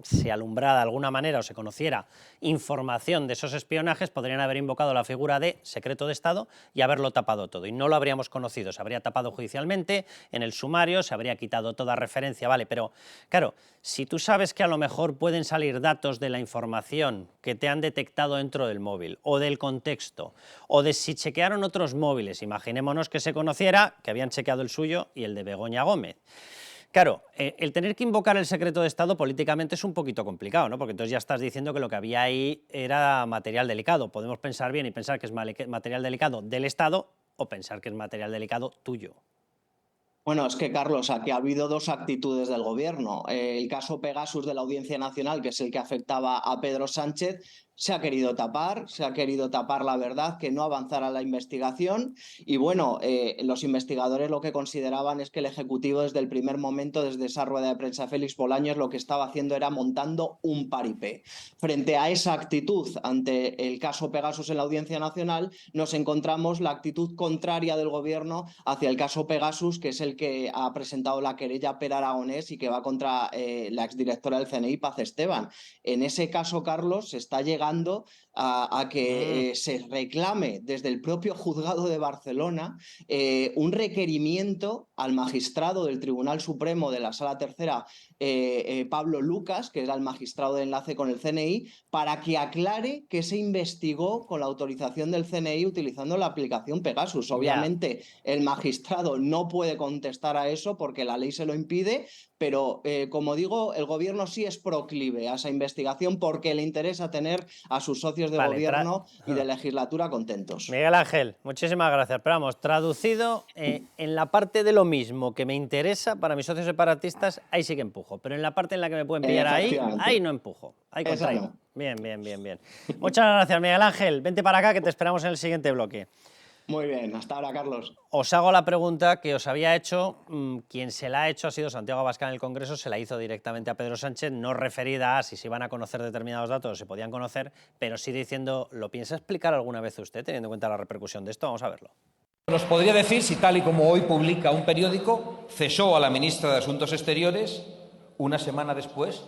se alumbrara de alguna manera o se conociera información de esos espionajes, podrían haber invocado la figura de secreto de Estado y haberlo tapado todo. Y no lo habríamos conocido, se habría tapado judicialmente, en el sumario, se habría quitado toda referencia, vale, pero claro, si tú sabes que a lo mejor pueden salir datos de la información que te han detectado dentro del móvil, o del contexto, o de si chequearon otros móviles, imaginémonos que se conociera que habían chequeado el suyo y el de Begoña Gómez. Claro, el tener que invocar el secreto de Estado políticamente es un poquito complicado, ¿no? Porque entonces ya estás diciendo que lo que había ahí era material delicado. Podemos pensar bien y pensar que es material delicado del Estado o pensar que es material delicado tuyo. Bueno, es que, Carlos, aquí ha habido dos actitudes del gobierno. El caso Pegasus de la Audiencia Nacional, que es el que afectaba a Pedro Sánchez, se ha querido tapar la verdad, que no avanzara la investigación. Y bueno, los investigadores lo que consideraban es que el Ejecutivo desde el primer momento, desde esa rueda de prensa, Félix Bolaños, lo que estaba haciendo era montando un paripé. Frente a esa actitud ante el caso Pegasus en la Audiencia Nacional, nos encontramos la actitud contraria del gobierno hacia el caso Pegasus, que es el que ha presentado la querella Pere Aragonés y que va contra la exdirectora del CNI, Paz Esteban. En ese caso, Carlos, se está llegando a que se reclame desde el propio juzgado de Barcelona un requerimiento al magistrado del Tribunal Supremo de la Sala Tercera, Pablo Lucas, que era el magistrado de enlace con el CNI, para que aclare que se investigó con la autorización del CNI utilizando la aplicación Pegasus. Obviamente, el magistrado no puede contestar a eso porque la ley se lo impide, pero como digo, el gobierno sí es proclive a esa investigación porque le interesa tener a sus socios de gobierno y de legislatura contentos. Miguel Ángel, muchísimas gracias. Pero vamos, traducido, en la parte de lo mismo que me interesa para mis socios separatistas, ahí sí que empujo. Pero en la parte en la que me pueden pillar ahí no empujo. Ahí contraigo. No. Bien. Muchas gracias, Miguel Ángel. Vente para acá que te esperamos en el siguiente bloque. Muy bien, hasta ahora, Carlos. Os hago la pregunta que os había hecho, quien se la ha hecho ha sido Santiago Abascal en el Congreso, se la hizo directamente a Pedro Sánchez, no referida a si se iban a conocer determinados datos o se podían conocer, pero sí diciendo, ¿lo piensa explicar alguna vez usted, teniendo en cuenta la repercusión de esto? Vamos a verlo. Nos podría decir si, tal y como hoy publica un periódico, cesó a la ministra de Asuntos Exteriores una semana después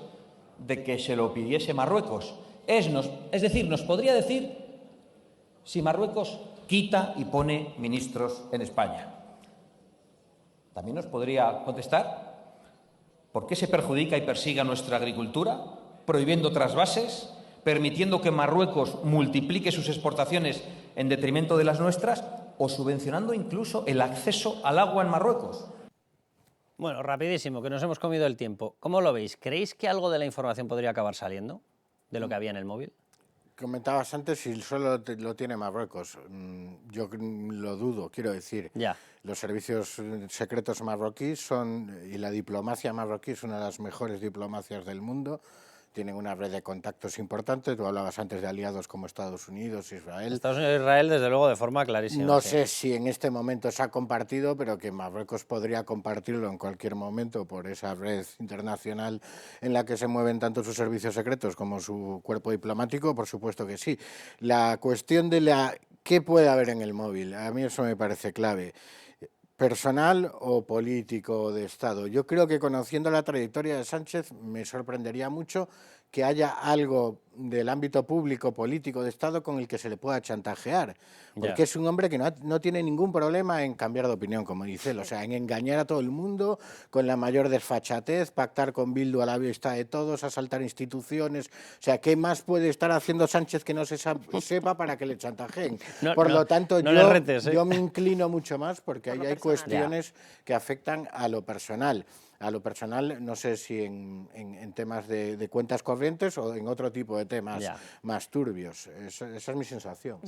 de que se lo pidiese Marruecos. Es decir, nos podría decir si Marruecos quita y pone ministros en España. También nos podría contestar por qué se perjudica y persigue a nuestra agricultura, prohibiendo trasvases, permitiendo que Marruecos multiplique sus exportaciones en detrimento de las nuestras o subvencionando incluso el acceso al agua en Marruecos. Bueno, rapidísimo, que nos hemos comido el tiempo. ¿Cómo lo veis? ¿Creéis que algo de la información podría acabar saliendo de lo que había en el móvil? Comentabas antes si solo lo tiene Marruecos. Yo lo dudo, quiero decir. Ya. Los servicios secretos marroquíes y la diplomacia marroquí es una de las mejores diplomacias del mundo. Tienen una red de contactos importante. Tú hablabas antes de aliados como Estados Unidos, Israel. Estados Unidos e Israel, desde luego, de forma clarísima. No sé si en este momento se ha compartido, pero que Marruecos podría compartirlo en cualquier momento por esa red internacional en la que se mueven tanto sus servicios secretos como su cuerpo diplomático, por supuesto que sí. La cuestión de ¿qué puede haber en el móvil? A mí eso me parece clave. ¿Personal o político de Estado? Yo creo que conociendo la trayectoria de Sánchez me sorprendería mucho que haya algo del ámbito público, político, de Estado con el que se le pueda chantajear. Porque es un hombre que no tiene ningún problema en cambiar de opinión, como dice él, o sea, en engañar a todo el mundo con la mayor desfachatez, pactar con Bildu a la vista de todos, asaltar instituciones. O sea, ¿qué más puede estar haciendo Sánchez que no se sepa para que le chantajeen? Por lo tanto, yo me inclino mucho más porque ahí hay cuestiones que afectan a lo personal. A lo personal, no sé si en temas de cuentas corrientes o en otro tipo de temas más turbios. Esa es mi sensación.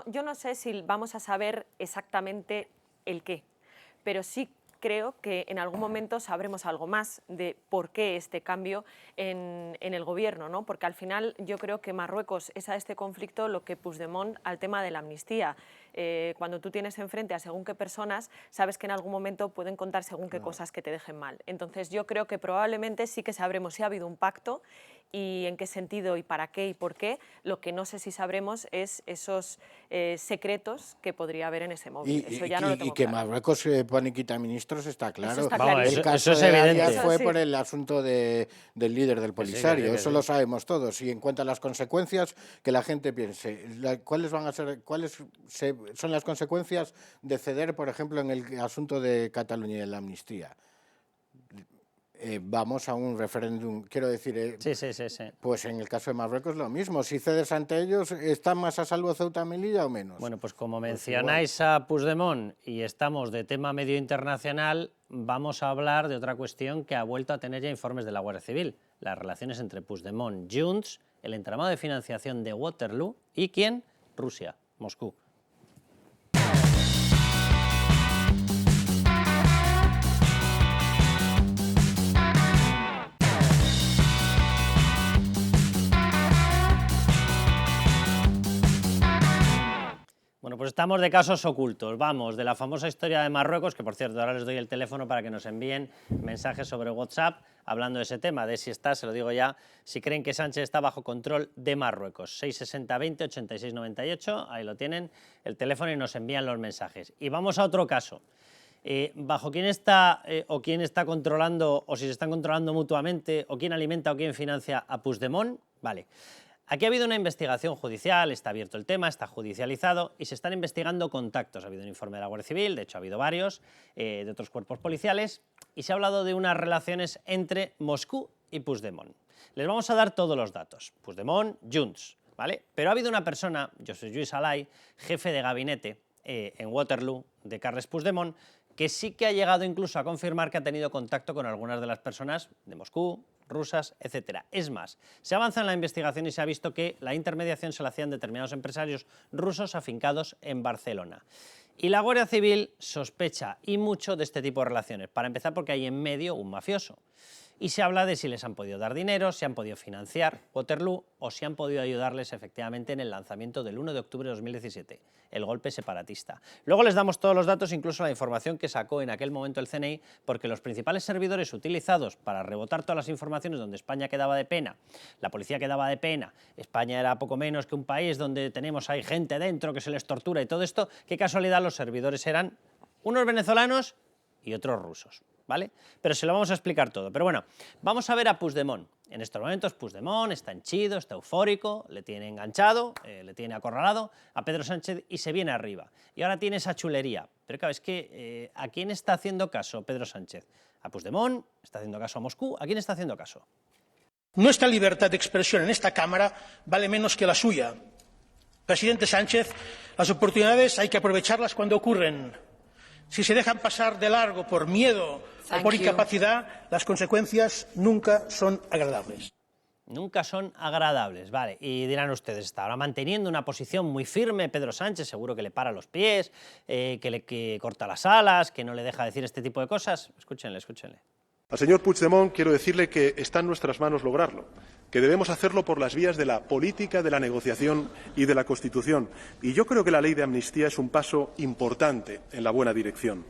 Yo no sé si vamos a saber exactamente el qué, pero sí creo que en algún momento sabremos algo más de por qué este cambio en el gobierno, ¿no? Porque al final yo creo que Marruecos es a este conflicto lo que Puigdemont al tema de la amnistía. Cuando tú tienes enfrente a según qué personas, sabes que en algún momento pueden contar según qué cosas que te dejen mal. Entonces yo creo que probablemente sí que sabremos si ha habido un pacto y en qué sentido y para qué y por qué. Lo que no sé si sabremos es esos secretos que podría haber en ese móvil. Eso ya no lo tengo y que claro. Marruecos pone quitaministros está claro. Eso está clarísimo. El caso eso es evidente. Arias fue por el asunto del líder del Polisario. Eso lo sabemos todos. Y en cuanto a las consecuencias, que la gente piense, ¿cuáles son las consecuencias de ceder, por ejemplo, en el asunto de Cataluña y de la amnistía? Vamos a un referéndum, quiero decir, pues en el caso de Marruecos lo mismo, si cedes ante ellos, ¿están más a salvo Ceuta y Melilla o menos? Bueno, pues como mencionáis a Puigdemont y estamos de tema medio internacional, vamos a hablar de otra cuestión que ha vuelto a tener ya informes de la Guardia Civil, las relaciones entre Puigdemont, Junts, el entramado de financiación de Waterloo y ¿quién? Rusia, Moscú. Bueno, pues estamos de casos ocultos, vamos, de la famosa historia de Marruecos, que por cierto ahora les doy el teléfono para que nos envíen mensajes sobre WhatsApp hablando de ese tema, de si está, se lo digo ya, si creen que Sánchez está bajo control de Marruecos. 660 20 86 98, ahí lo tienen, el teléfono y nos envían los mensajes. Y vamos a otro caso. ¿Bajo quién está o quién está controlando, o si se están controlando mutuamente, o quién alimenta o quién financia a Puigdemont? Vale. Aquí ha habido una investigación judicial, está abierto el tema, está judicializado y se están investigando contactos. Ha habido un informe de la Guardia Civil, de hecho ha habido varios, de otros cuerpos policiales, y se ha hablado de unas relaciones entre Moscú y Puigdemont. Les vamos a dar todos los datos. Puigdemont, Junts, ¿vale? Pero ha habido una persona, Josep Lluís Alay, jefe de gabinete en Waterloo de Carles Puigdemont, que sí que ha llegado incluso a confirmar que ha tenido contacto con algunas de las personas de Moscú, rusas, etcétera. Es más, se avanza en la investigación y se ha visto que la intermediación se la hacían determinados empresarios rusos afincados en Barcelona. Y la Guardia Civil sospecha y mucho de este tipo de relaciones. Para empezar, porque hay en medio un mafioso. Y se habla de si les han podido dar dinero, si han podido financiar Waterloo o si han podido ayudarles efectivamente en el lanzamiento del 1 de octubre de 2017, el golpe separatista. Luego les damos todos los datos, incluso la información que sacó en aquel momento el CNI, porque los principales servidores utilizados para rebotar todas las informaciones donde España quedaba de pena, la policía quedaba de pena, España era poco menos que un país donde hay gente dentro que se les tortura y todo esto, qué casualidad los servidores eran unos venezolanos y otros rusos. ¿Vale? Pero se lo vamos a explicar todo. Pero bueno, vamos a ver a Puigdemont. En estos momentos Puigdemont está henchido, está eufórico, le tiene enganchado, le tiene acorralado a Pedro Sánchez y se viene arriba. Y ahora tiene esa chulería. Pero claro, es que ¿a quién está haciendo caso Pedro Sánchez? ¿A Puigdemont? ¿Está haciendo caso a Moscú? ¿A quién está haciendo caso? Nuestra libertad de expresión en esta Cámara vale menos que la suya. Presidente Sánchez, las oportunidades hay que aprovecharlas cuando ocurren. Si se dejan pasar de largo por miedo o por incapacidad, las consecuencias nunca son agradables. Nunca son agradables, vale. Y dirán ustedes, está ahora manteniendo una posición muy firme Pedro Sánchez, seguro que le para los pies, que corta las alas, que no le deja decir este tipo de cosas. Escúchenle, escúchenle. Al señor Puigdemont quiero decirle que está en nuestras manos lograrlo, que debemos hacerlo por las vías de la política, de la negociación y de la Constitución. Y yo creo que la ley de amnistía es un paso importante en la buena dirección.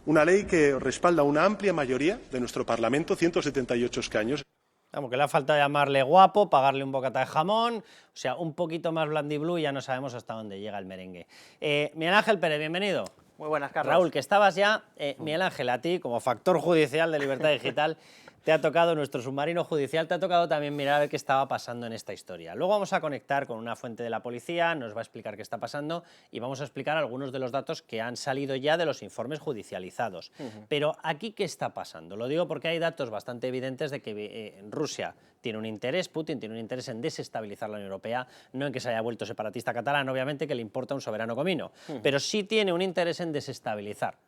Una ley que respalda una amplia mayoría de nuestro Parlamento, 178 escaños. Vamos, que le ha faltado llamarle guapo, pagarle un bocata de jamón, o sea, un poquito más blandiblue y ya no sabemos hasta dónde llega el merengue. Miguel Ángel Pérez, bienvenido. Muy buenas, Carlos. Raúl, que estabas ya, Miguel Ángel, a ti, como factor judicial de Libertad Digital, te ha tocado nuestro submarino judicial, te ha tocado también mirar a ver qué estaba pasando en esta historia. Luego vamos a conectar con una fuente de la policía, nos va a explicar qué está pasando y vamos a explicar algunos de los datos que han salido ya de los informes judicializados. Pero aquí, ¿qué está pasando? Lo digo porque hay datos bastante evidentes de que Rusia tiene un interés, Putin tiene un interés en desestabilizar la Unión Europea, no en que se haya vuelto separatista catalán, obviamente, que le importa un soberano comino, pero sí tiene un interés en desestabilizar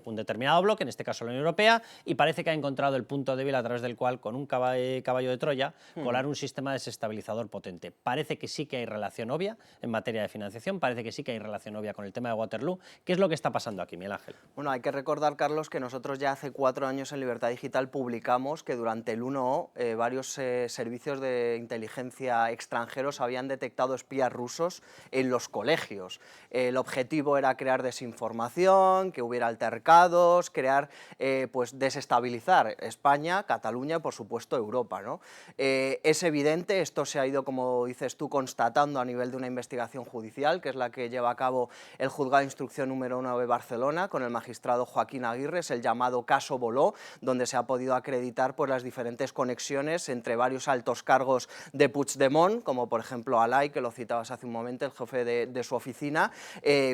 un determinado bloque, en este caso la Unión Europea, y parece que ha encontrado el punto débil a través del cual, con un caballo de Troya, colar un sistema desestabilizador potente. Parece que sí que hay relación obvia en materia de financiación, parece que sí que hay relación obvia con el tema de Waterloo. ¿Qué es lo que está pasando aquí, Miguel Ángel? Bueno, hay que recordar, Carlos, que nosotros ya hace 4 años en Libertad Digital publicamos que durante el 1O varios servicios de inteligencia extranjeros habían detectado espías rusos en los colegios. El objetivo era crear desinformación, que hubiera altercados, crear, pues desestabilizar España, Cataluña y por supuesto Europa, ¿no? Es evidente, esto se ha ido, como dices tú, constatando a nivel de una investigación judicial, que es la que lleva a cabo el Juzgado de Instrucción número 1 de Barcelona con el magistrado Joaquín Aguirre, es el llamado caso Boló, donde se ha podido acreditar pues, las diferentes conexiones entre varios altos cargos de Puigdemont, como por ejemplo Alay, que lo citabas hace un momento, el jefe de su oficina,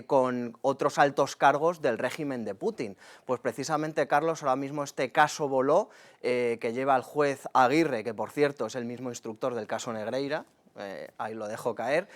con otros altos cargos del régimen de Putin. Pues precisamente, Carlos, ahora mismo este caso Boló, que lleva al juez Aguirre, que por cierto es el mismo instructor del caso Negreira, ahí lo dejo caer,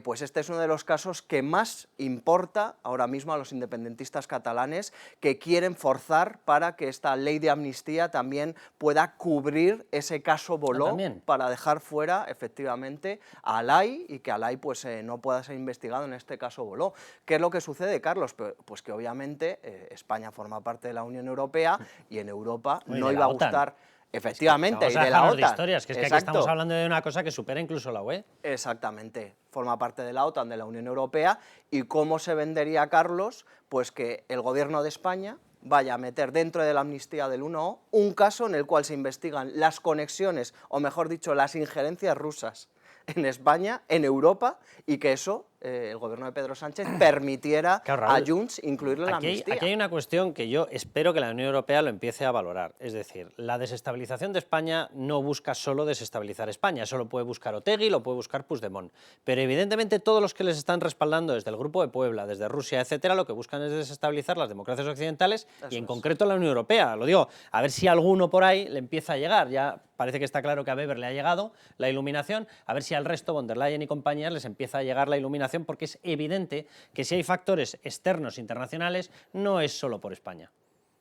pues este es uno de los casos que más importa ahora mismo a los independentistas catalanes, que quieren forzar para que esta ley de amnistía también pueda cubrir ese caso Boló, para dejar fuera efectivamente a Alay y que Alay pues, no pueda ser investigado en este caso Boló. ¿Qué es lo que sucede, Carlos? Pues que obviamente España forma parte de la Unión Europea y en Europa no iba a gustar... Efectivamente, y de la OTAN. Historias, que es que aquí estamos hablando de una cosa que supera incluso la UE. Exactamente, forma parte de la OTAN, de la Unión Europea, y cómo se vendería, Carlos, pues que el gobierno de España vaya a meter dentro de la amnistía del 1O un caso en el cual se investigan las conexiones, o mejor dicho, las injerencias rusas en España, en Europa, y que eso, el gobierno de Pedro Sánchez, permitiera a Junts incluirlo en la amnistía. Aquí hay una cuestión que yo espero que la Unión Europea lo empiece a valorar. Es decir, la desestabilización de España no busca solo desestabilizar España, eso lo puede buscar Otegi, lo puede buscar Puigdemont. Pero evidentemente todos los que les están respaldando desde el Grupo de Puebla, desde Rusia, etcétera, lo que buscan es desestabilizar las democracias occidentales y en concreto la Unión Europea. Lo digo, a ver si alguno por ahí le empieza a llegar. Ya parece que está claro que a Weber le ha llegado la iluminación, a ver si al resto, von der Leyen y compañías, les empieza a llegar la iluminación, porque es evidente que si hay factores externos internacionales no es solo por España,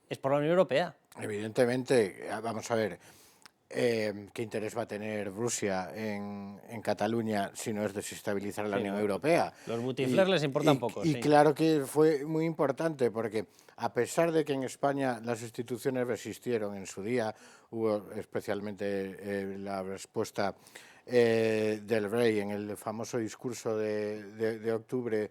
es por la Unión Europea. Evidentemente, vamos a ver, ¿qué interés va a tener Rusia en Cataluña si no es desestabilizar la Unión Europea? Los butiflers les importan poco. Y claro que fue muy importante, porque a pesar de que en España las instituciones resistieron en su día, hubo especialmente la respuesta del rey en el famoso discurso de octubre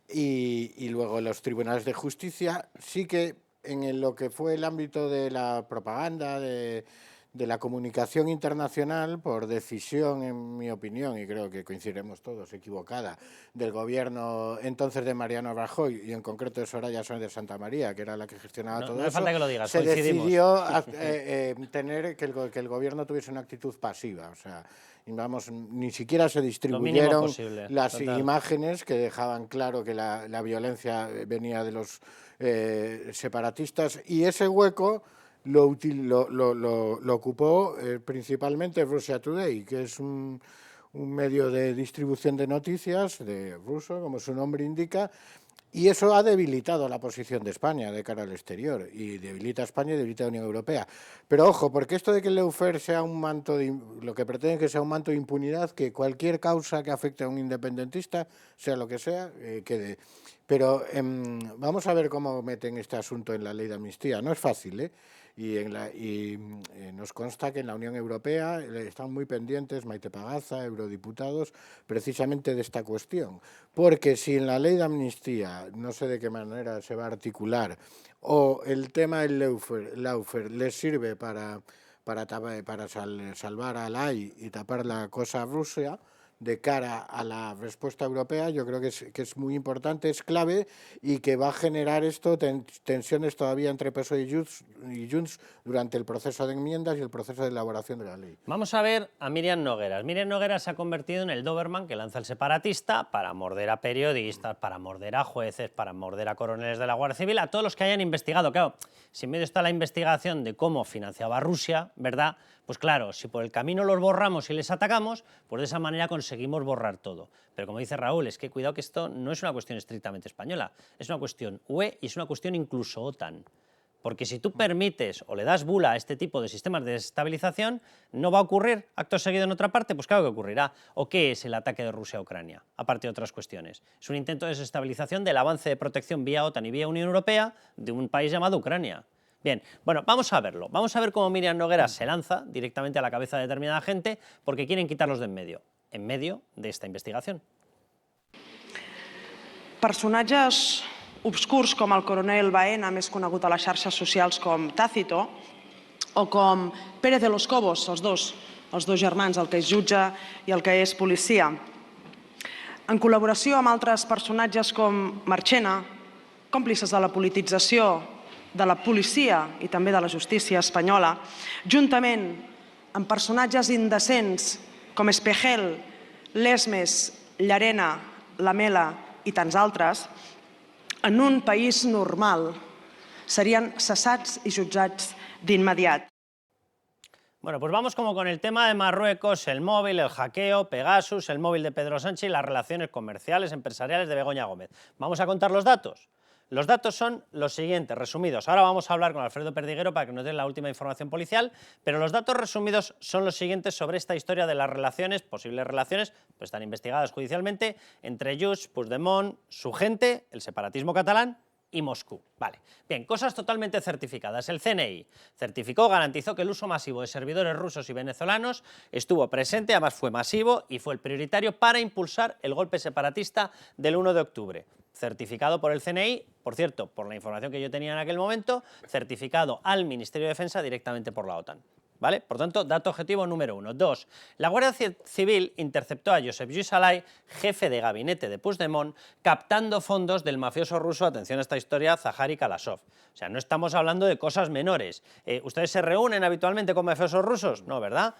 y luego los tribunales de justicia, sí que en lo que fue el ámbito de la propaganda, de la comunicación internacional, por decisión, en mi opinión, y creo que coincidiremos todos, equivocada, del gobierno entonces de Mariano Rajoy, y en concreto de Soraya Sáenz de Santa María, que era la que gestionaba todo no eso, falta que lo digas, se decidió tener que el gobierno tuviese una actitud pasiva, o sea, vamos, ni siquiera se distribuyeron las imágenes que dejaban claro que la violencia venía de los separatistas, y ese hueco lo ocupó principalmente Russia Today, que es un medio de distribución de noticias de ruso, como su nombre indica, y eso ha debilitado la posición de España de cara al exterior, y debilita a España y debilita a la Unión Europea. Pero ojo, porque esto de que el lawfare sea un manto, lo que pretende que sea un manto de impunidad, que cualquier causa que afecte a un independentista, sea lo que sea, quede. Pero vamos a ver cómo meten este asunto en la ley de amnistía. No es fácil, ¿eh? Y nos consta que en la Unión Europea están muy pendientes, Maite Pagaza, eurodiputados, precisamente de esta cuestión. Porque si en la ley de amnistía, no sé de qué manera se va a articular, o el tema del lawfare les sirve para salvar a Alay y tapar la cosa a Rusia, de cara a la respuesta europea, yo creo que es muy importante, es clave y que va a generar esto tensiones todavía entre PSOE y Junts durante el proceso de enmiendas y el proceso de elaboración de la ley. Vamos a ver a Míriam Nogueras. Míriam Nogueras se ha convertido en el Doberman que lanza el separatista para morder a periodistas, para morder a jueces, para morder a coroneles de la Guardia Civil, a todos los que hayan investigado. Claro, si en medio está la investigación de cómo financiaba Rusia, ¿verdad? Pues claro, si por el camino los borramos y les atacamos, pues de esa manera conseguimos borrar todo. Pero como dice Raúl, es que cuidado que esto no es una cuestión estrictamente española, es una cuestión UE y es una cuestión incluso OTAN. Porque si tú permites o le das bula a este tipo de sistemas de desestabilización, ¿no va a ocurrir acto seguido en otra parte? Pues claro que ocurrirá. ¿O qué es el ataque de Rusia a Ucrania? Aparte de otras cuestiones. Es un intento de desestabilización del avance de protección vía OTAN y vía Unión Europea de un país llamado Ucrania. Bien, bueno, vamos a verlo. Vamos a ver cómo Míriam Nogueras se lanza directamente a la cabeza de determinada gente porque quieren quitarlos de en medio de esta investigación. Personatges obscurs com el coronel Baena, més conegut a les xarxes socials com Tácito, o com Pérez de los Cobos, els dos germans, el que és jutge i el que és policia. En col·laboració amb altres personatges com Marchena, còmplices de la politització de la policia i també de la justícia espanyola, juntament amb personatges indecents com Espejel, Lesmes, Llarena, Lamela i tants altres, en un país normal serien cessats i jutjats d'immediat. Bueno, pues vamos como con el tema de Marruecos, el móvil, el hackeo, Pegasus, el móvil de Pedro Sánchez y las relaciones comerciales, empresariales de Begoña Gómez. ¿Vamos a contar los datos? Los datos son los siguientes, resumidos. Ahora vamos a hablar con Alfredo Perdiguero para que nos dé la última información policial, pero los datos resumidos son los siguientes sobre esta historia de las relaciones, posibles relaciones, pues están investigadas judicialmente, entre Junts, Puigdemont, su gente, el separatismo catalán y Moscú. Vale. Bien, cosas totalmente certificadas. El CNI certificó, garantizó que el uso masivo de servidores rusos y venezolanos estuvo presente, además fue masivo y fue el prioritario para impulsar el golpe separatista del 1 de octubre. Certificado por el CNI, por cierto, por la información que yo tenía en aquel momento, certificado al Ministerio de Defensa directamente por la OTAN. ¿Vale? Por tanto, dato objetivo número 1. 2. La Guardia Civil interceptó a Josep Lluís Alay, jefe de gabinete de Puigdemont, captando fondos del mafioso ruso, atención a esta historia, Zahari Kalasov. O sea, no estamos hablando de cosas menores. ¿Ustedes se reúnen habitualmente con mafiosos rusos? No, ¿verdad?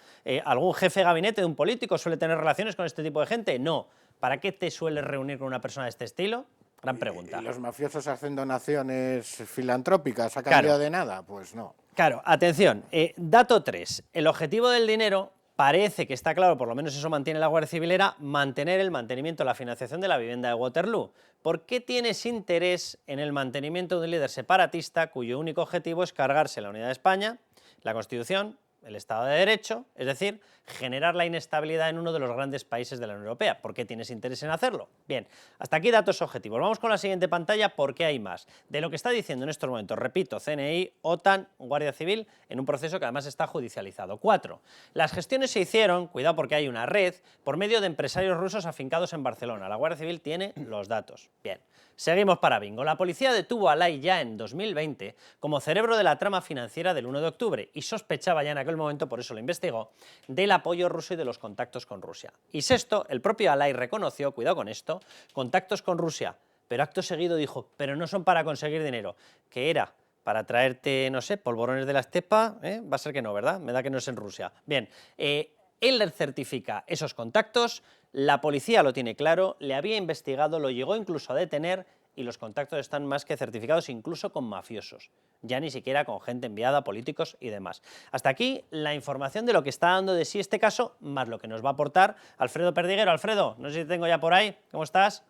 ¿Algún jefe de gabinete de un político suele tener relaciones con este tipo de gente? No. ¿Para qué te sueles reunir con una persona de este estilo? Gran pregunta. ¿Y los mafiosos hacen donaciones filantrópicas a cambio de nada? Pues no. Claro, atención, dato 3. El objetivo del dinero parece que está claro, por lo menos eso mantiene la Guardia Civil, era mantener el mantenimiento, la financiación de la vivienda de Waterloo. ¿Por qué tienes interés en el mantenimiento de un líder separatista cuyo único objetivo es cargarse la unidad de España, la Constitución, el Estado de Derecho, es decir, generar la inestabilidad en uno de los grandes países de la Unión Europea? ¿Por qué tienes interés en hacerlo? Bien, hasta aquí datos objetivos. Vamos con la siguiente pantalla porque hay más. De lo que está diciendo en estos momentos, repito, CNI, OTAN, Guardia Civil, en un proceso que además está judicializado. 4. Las gestiones se hicieron, cuidado porque hay una red, por medio de empresarios rusos afincados en Barcelona. La Guardia Civil tiene los datos. Bien. Seguimos para bingo. La policía detuvo a Alay ya en 2020 como cerebro de la trama financiera del 1 de octubre y sospechaba ya en aquel momento, por eso lo investigó, del apoyo ruso y de los contactos con Rusia. Y sexto, el propio Alay reconoció, cuidado con esto, contactos con Rusia, pero acto seguido dijo, pero no son para conseguir dinero, que era para traerte, no sé, polvorones de la estepa, va a ser que no, ¿verdad? Me da que no es en Rusia. Bien, él certifica esos contactos, la policía lo tiene claro, le había investigado, lo llegó incluso a detener y los contactos están más que certificados incluso con mafiosos, ya ni siquiera con gente enviada, políticos y demás. Hasta aquí la información de lo que está dando de sí este caso, más lo que nos va a aportar Alfredo Perdiguero. Alfredo, no sé si te tengo ya por ahí, ¿cómo estás?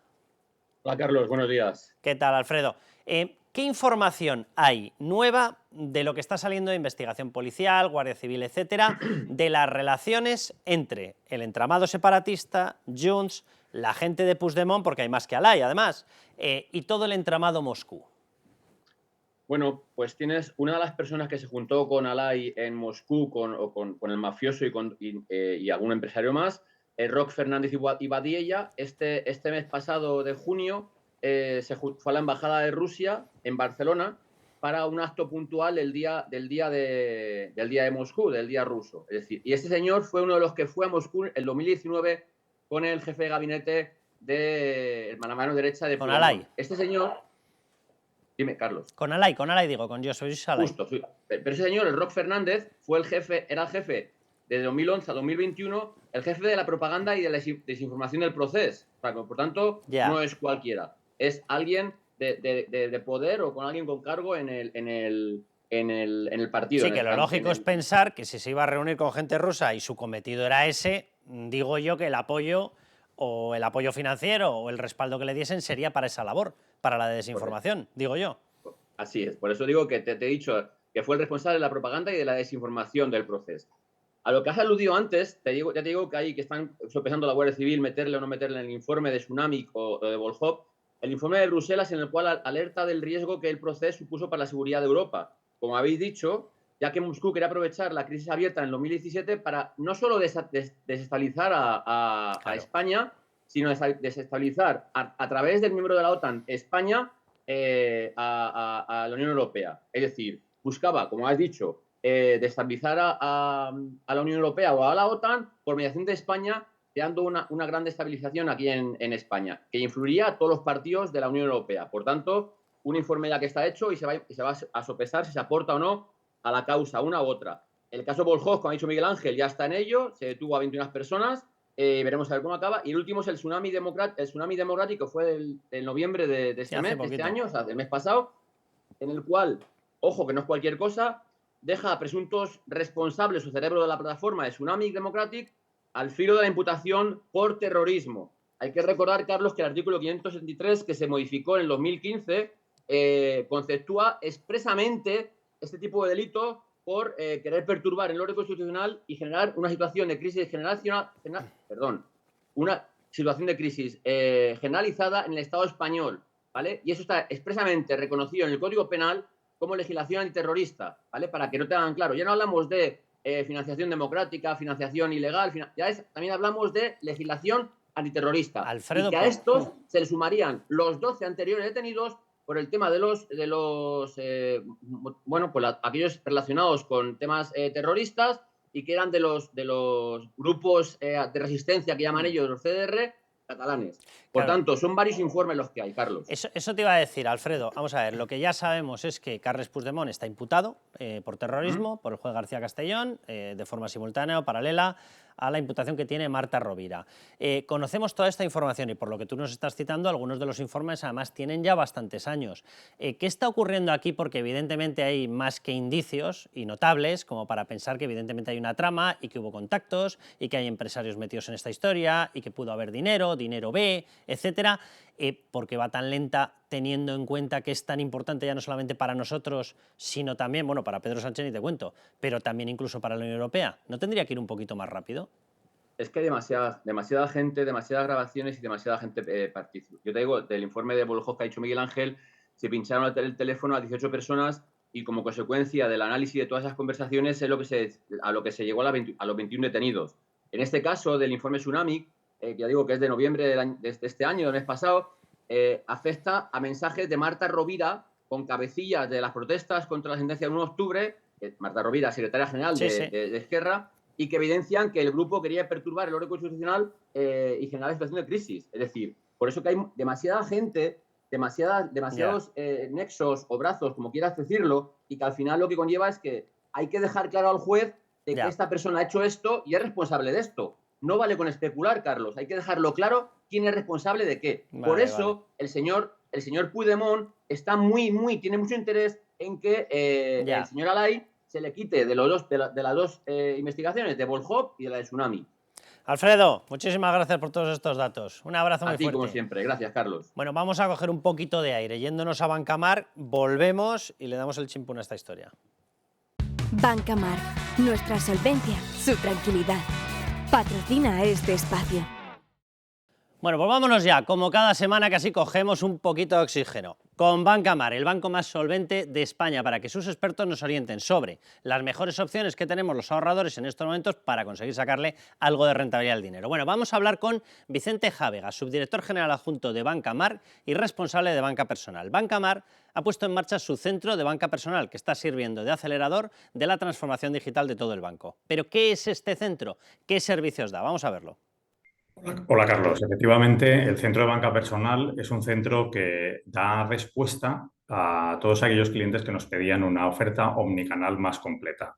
Hola Carlos, buenos días. ¿Qué tal, Alfredo? ¿Qué información hay nueva de lo que está saliendo de investigación policial, Guardia Civil, etcétera, de las relaciones entre el entramado separatista, Junts, la gente de Puigdemont, porque hay más que Alay además, y todo el entramado Moscú? Bueno, pues tienes una de las personas que se juntó con Alay en Moscú con el mafioso y algún empresario más, Roque Fernández y Badiella. Este mes pasado de junio fue a la embajada de Rusia en Barcelona para un acto puntual del día de Moscú, del día ruso. Es decir, y este señor fue uno de los que fue a Moscú el 2019 con el jefe de gabinete de la mano derecha de Con Puigdemont. Alay. Este señor... Dime, Carlos. Con Alay digo, con Josep Lluís Alay. Justo, sí. Pero ese señor, el Roc Fernández, era el jefe de 2011 a 2021, el jefe de la propaganda y de la desinformación del proceso. O sea, por tanto, no es cualquiera. Es alguien de poder o con alguien con cargo en el partido. Sí, que lo lógico es pensar que si se iba a reunir con gente rusa y su cometido era ese, digo yo que el apoyo o el apoyo financiero o el respaldo que le diesen sería para esa labor, para la de desinformación, digo yo. Así es, por eso digo que te he dicho que fue el responsable de la propaganda y de la desinformación del proceso. A lo que has aludido antes, ya te digo que ahí que están sopesando la Guardia Civil meterle o no meterle en el informe de Tsunami o de Volhov, el informe de Bruselas en el cual alerta del riesgo que el proceso supuso para la seguridad de Europa. Como habéis dicho, ya que Moscú quería aprovechar la crisis abierta en el 2017 para no solo desestabilizar a España, sino desestabilizar a través del miembro de la OTAN, España, a la Unión Europea. Es decir, buscaba, como has dicho, destabilizar a la Unión Europea o a la OTAN por mediación de España, creando una gran destabilización aquí en España, que influiría a todos los partidos de la Unión Europea. Por tanto, un informe ya que está hecho y se va a sopesar si se aporta o no a la causa, una u otra. El caso Volhov, como ha dicho Miguel Ángel, ya está en ello, se detuvo a 21 personas, veremos a ver cómo acaba. Y el último es el tsunami democrático, fue el noviembre de este año, o sea, del mes pasado, en el cual, ojo que no es cualquier cosa, deja a presuntos responsables o cerebro de la plataforma de Tsunami Democratic al filo de la imputación por terrorismo. Hay que recordar, Carlos, que el artículo 573, que se modificó en el 2015, conceptúa expresamente este tipo de delito por querer perturbar el orden constitucional y generar una situación de crisis generalizada en el Estado español, ¿vale? Y eso está expresamente reconocido en el Código Penal como legislación antiterrorista, ¿vale? Para que no tengan claro. Ya no hablamos de financiación democrática, financiación ilegal, también hablamos de legislación antiterrorista. Alfredo, y que a estos se le sumarían los 12 anteriores detenidos por el tema de aquellos relacionados con temas terroristas y que eran de los grupos de resistencia que llaman ellos, los CDR, catalanes. Por tanto, son varios informes los que hay, Carlos. Eso te iba a decir, Alfredo. Vamos a ver, lo que ya sabemos es que Carles Puigdemont está imputado por terrorismo por el juez García Castellón, de forma simultánea o paralela a la imputación que tiene Marta Rovira. Conocemos toda esta información y por lo que tú nos estás citando, algunos de los informes además tienen ya bastantes años. ¿Qué está ocurriendo aquí? Porque evidentemente hay más que indicios y notables como para pensar que evidentemente hay una trama y que hubo contactos y que hay empresarios metidos en esta historia y que pudo haber dinero B, etcétera. ¿Por qué va tan lenta teniendo en cuenta que es tan importante ya no solamente para nosotros, sino también, bueno, para Pedro Sánchez ni te cuento, pero también incluso para la Unión Europea? ¿No tendría que ir un poquito más rápido? Es que hay demasiada gente, demasiadas grabaciones y demasiada gente participa. Yo te digo, del informe de Volhov que ha dicho Miguel Ángel, se pincharon el teléfono a 18 personas y como consecuencia del análisis de todas esas conversaciones es a lo que se llegó a los 21 detenidos. En este caso del informe Tsunami, que ya digo que es de noviembre de este año, del mes pasado, afecta a mensajes de Marta Rovira con cabecillas de las protestas contra la sentencia del 1 de octubre, Marta Rovira, secretaria general de Esquerra, y que evidencian que el grupo quería perturbar el orden constitucional y generar la situación de crisis. Es decir, por eso que hay demasiada gente, demasiados nexos o brazos, como quieras decirlo, y que al final lo que conlleva es que hay que dejar claro al juez de que esta persona ha hecho esto y es responsable de esto. No vale con especular, Carlos. Hay que dejarlo claro quién es responsable de qué. Por eso el señor Puigdemont está tiene mucho interés en que el señor Alay se le quite de las dos investigaciones, de Volhov y de la de Tsunami. Alfredo, muchísimas gracias por todos estos datos. Un abrazo muy fuerte. A ti, como siempre. Gracias, Carlos. Bueno, vamos a coger un poquito de aire. Yéndonos a Bancamar, volvemos y le damos el chimpún a esta historia. Bancamar, nuestra solvencia, su tranquilidad. Patrocina este espacio. Bueno, pues vámonos ya, como cada semana que así cogemos un poquito de oxígeno. Con Bancamar, el banco más solvente de España, para que sus expertos nos orienten sobre las mejores opciones que tenemos los ahorradores en estos momentos para conseguir sacarle algo de rentabilidad al dinero. Bueno, vamos a hablar con Vicente Jávega, subdirector general adjunto de Bancamar y responsable de banca personal. Bancamar ha puesto en marcha su centro de banca personal, que está sirviendo de acelerador de la transformación digital de todo el banco. Pero, ¿qué es este centro? ¿Qué servicios da? Vamos a verlo. Hola Carlos, efectivamente el centro de banca personal es un centro que da respuesta a todos aquellos clientes que nos pedían una oferta omnicanal más completa.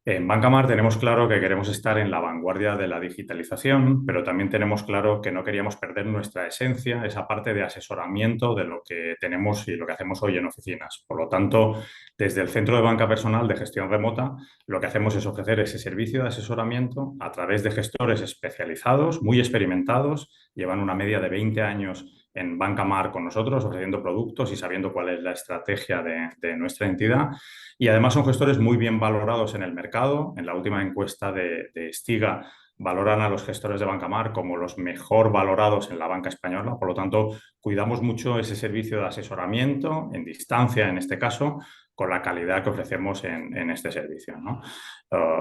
En Bancamar tenemos claro que queremos estar en la vanguardia de la digitalización, pero también tenemos claro que no queríamos perder nuestra esencia, esa parte de asesoramiento de lo que tenemos y lo que hacemos hoy en oficinas. Por lo tanto, desde el centro de banca personal de gestión remota, lo que hacemos es ofrecer ese servicio de asesoramiento a través de gestores especializados, muy experimentados, llevan una media de 20 años en Bancamar con nosotros, ofreciendo productos y sabiendo cuál es la estrategia de nuestra entidad. Y además son gestores muy bien valorados en el mercado. En la última encuesta de Estiga valoran a los gestores de Bancamar como los mejor valorados en la banca española. Por lo tanto, cuidamos mucho ese servicio de asesoramiento, en distancia en este caso, con la calidad que ofrecemos en este servicio, ¿no?